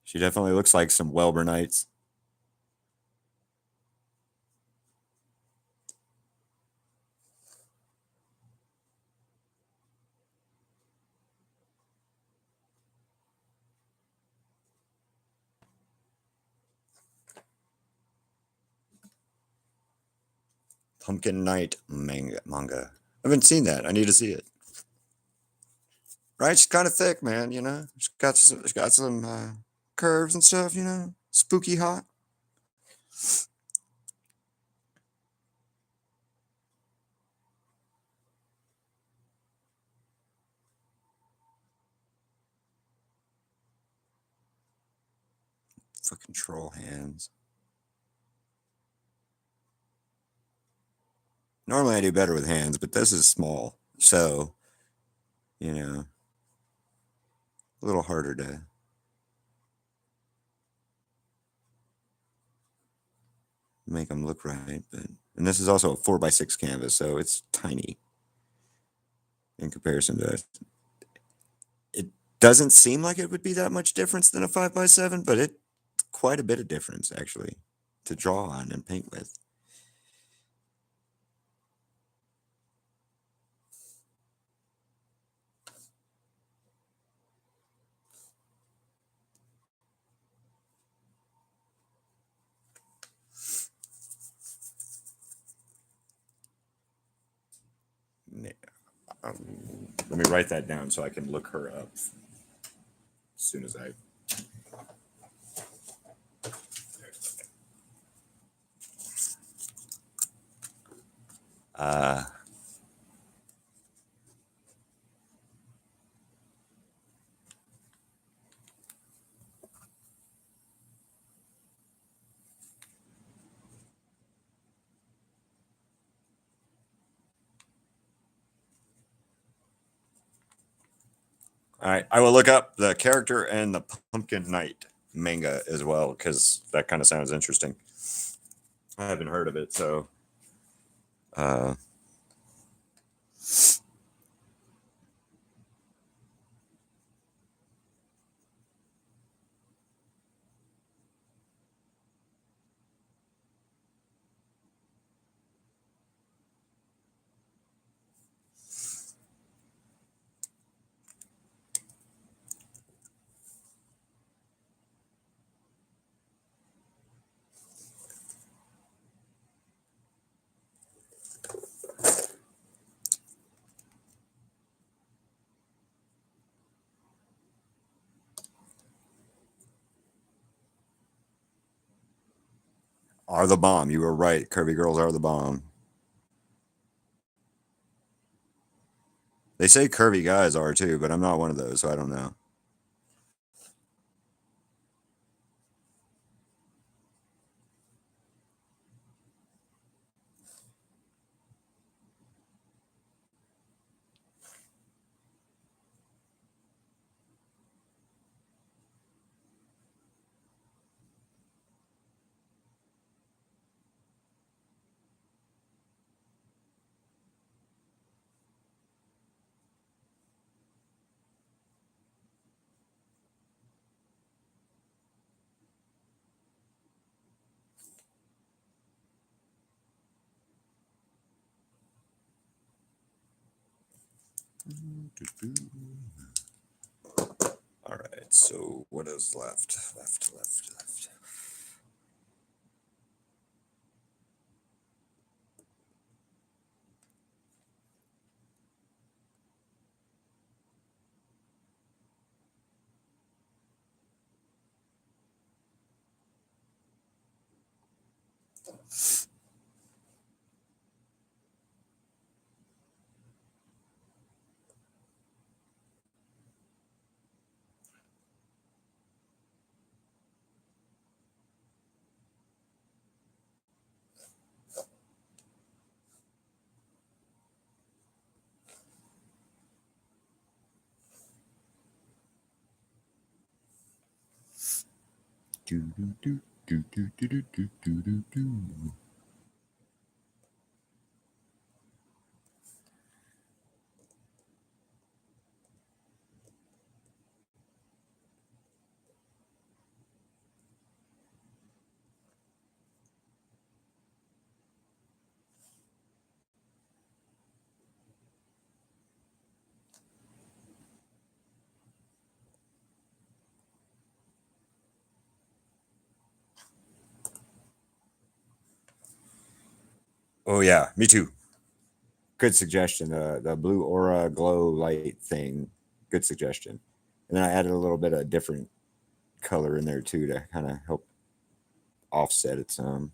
[SPEAKER 2] She definitely looks like some Welbernites. Pumpkin Knight manga. I haven't seen that. I need to see it. Right? She's kind of thick, man. You know, she's got some curves and stuff. You know, spooky hot. Fucking troll hands. Normally I do better with hands, but this is small, so you know, a little harder to make them look right. But and this is also a 4x6 canvas, so it's tiny in comparison to it. It doesn't seem like it would be that much difference than a 5x7, but it's quite a bit of difference actually to draw on and paint with. Let me write that down so I can look her up as soon as I. Uh, all right, I will look up the character and the Pumpkin Knight manga as well because that kind of sounds interesting. I haven't heard of it, so. Uh, are the bomb. You were right. Curvy girls are the bomb. They say curvy guys are too, but I'm not one of those, so I don't know. All right, so what is left? Left. Oh yeah, me too. Good suggestion. The blue aura glow light thing. Good suggestion. And then I added a little bit of different color in there too to kind of help offset it some.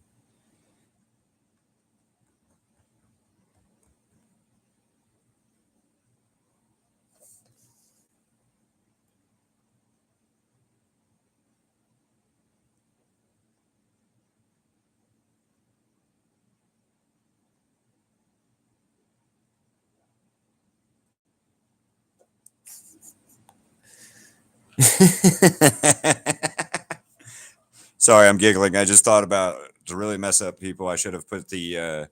[SPEAKER 2] Sorry, I'm giggling. I just thought about to really mess up people. I should have put the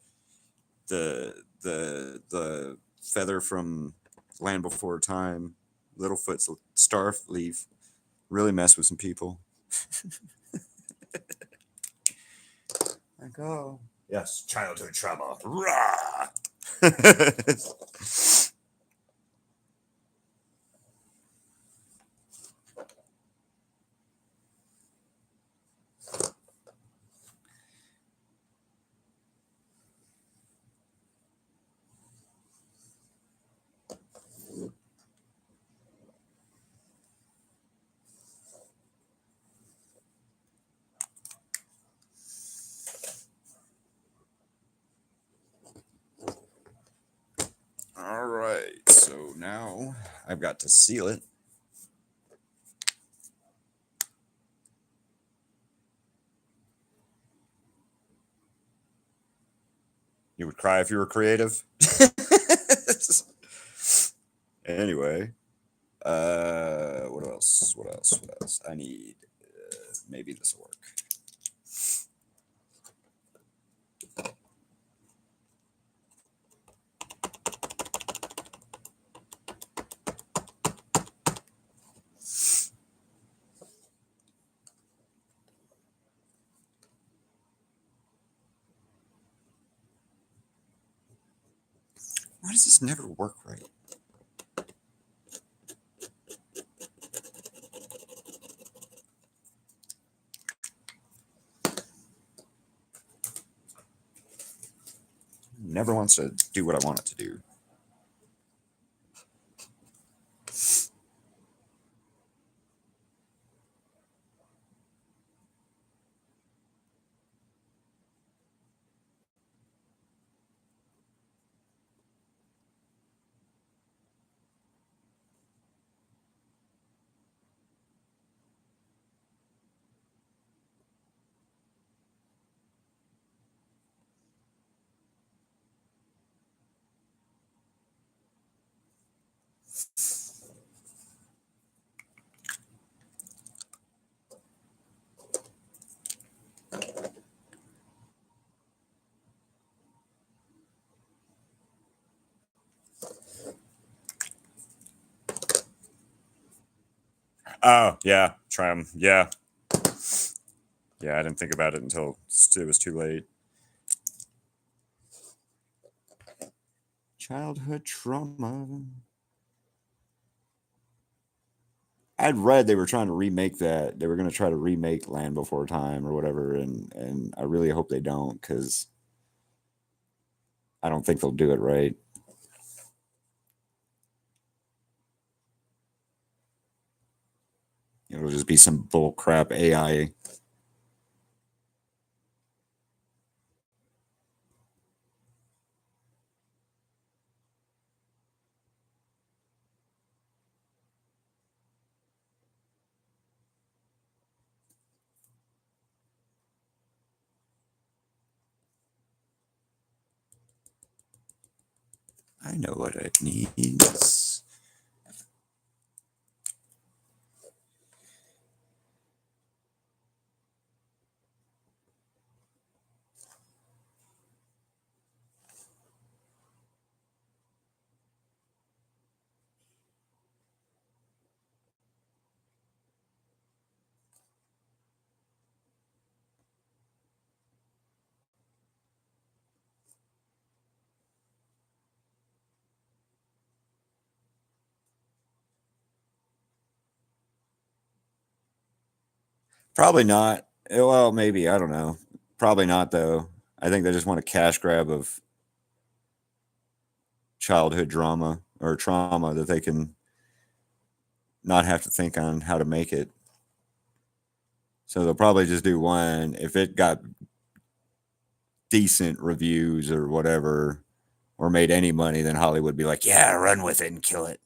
[SPEAKER 2] feather from Land Before Time, Littlefoot's star leaf. Really mess with some people. I go. Yes, childhood trauma. Rah! All right, so now I've got to seal it. You would cry if you were creative. Anyway, what else? What else? What else? I need maybe this will work. Why does this never work right? Never wants to do what I want it to do. Oh yeah, try them. Yeah, yeah. I didn't think about it until it was too late. Childhood trauma. I'd read they were trying to remake that. They were going to try to remake Land Before Time or whatever, and I really hope they don't because I don't think they'll do it right. It'll just be some bull crap AI. I know what it needs. Probably not. Well, maybe I don't know. Probably not though. I think they just want a cash grab of childhood drama or trauma that they can not have to think on how to make it. So they'll probably just do one. If it got decent reviews or whatever, or made any money, then Hollywood would be like, yeah, run with it and kill it.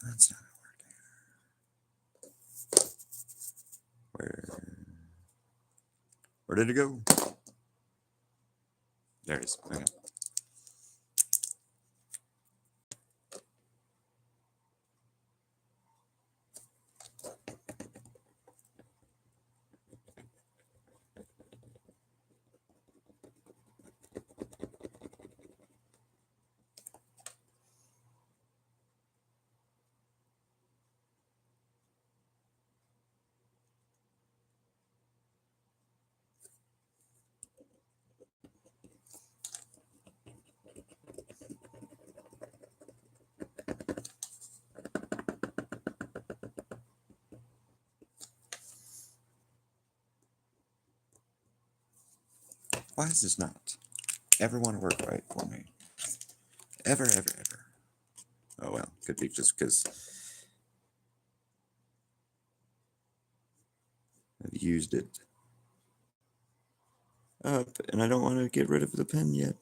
[SPEAKER 2] That's not working. Where did it go? There it is. Okay. Why is this not ever want to work right for me? Ever. Oh, well, could be just because I've used it up and I don't want to get rid of the pen yet.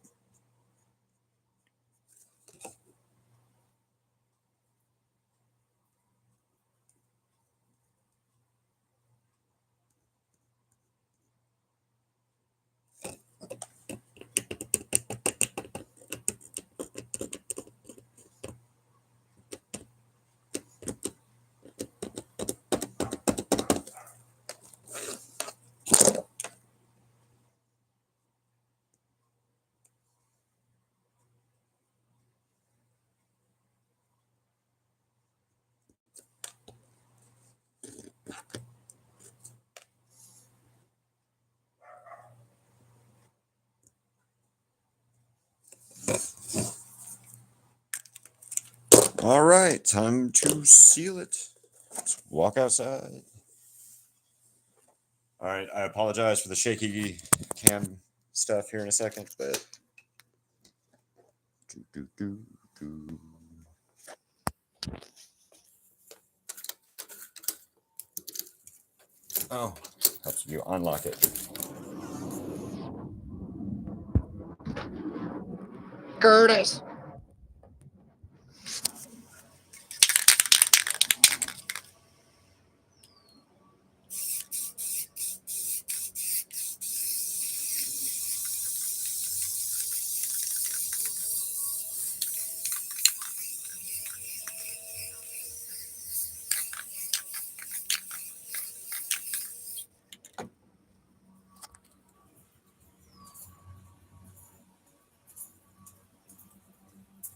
[SPEAKER 2] All right, time to seal it. Let's walk outside. All right, I apologize for the shaky cam stuff here in a second, but oh, helps you unlock it.
[SPEAKER 1] Curtis.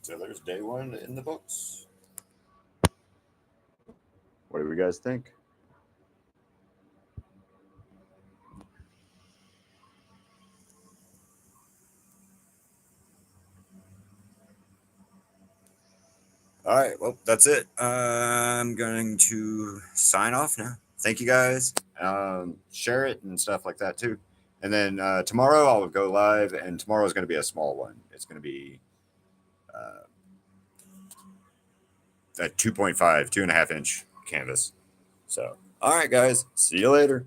[SPEAKER 2] So there's day one in the books. What do you guys think? All right, well, that's it. I'm going to sign off now. Thank you guys. Share it and stuff like that too. And then tomorrow I'll go live, and tomorrow is going to be a small one. It's going to be a 2.5, 2.5 inch canvas. So, all right, guys, see you later.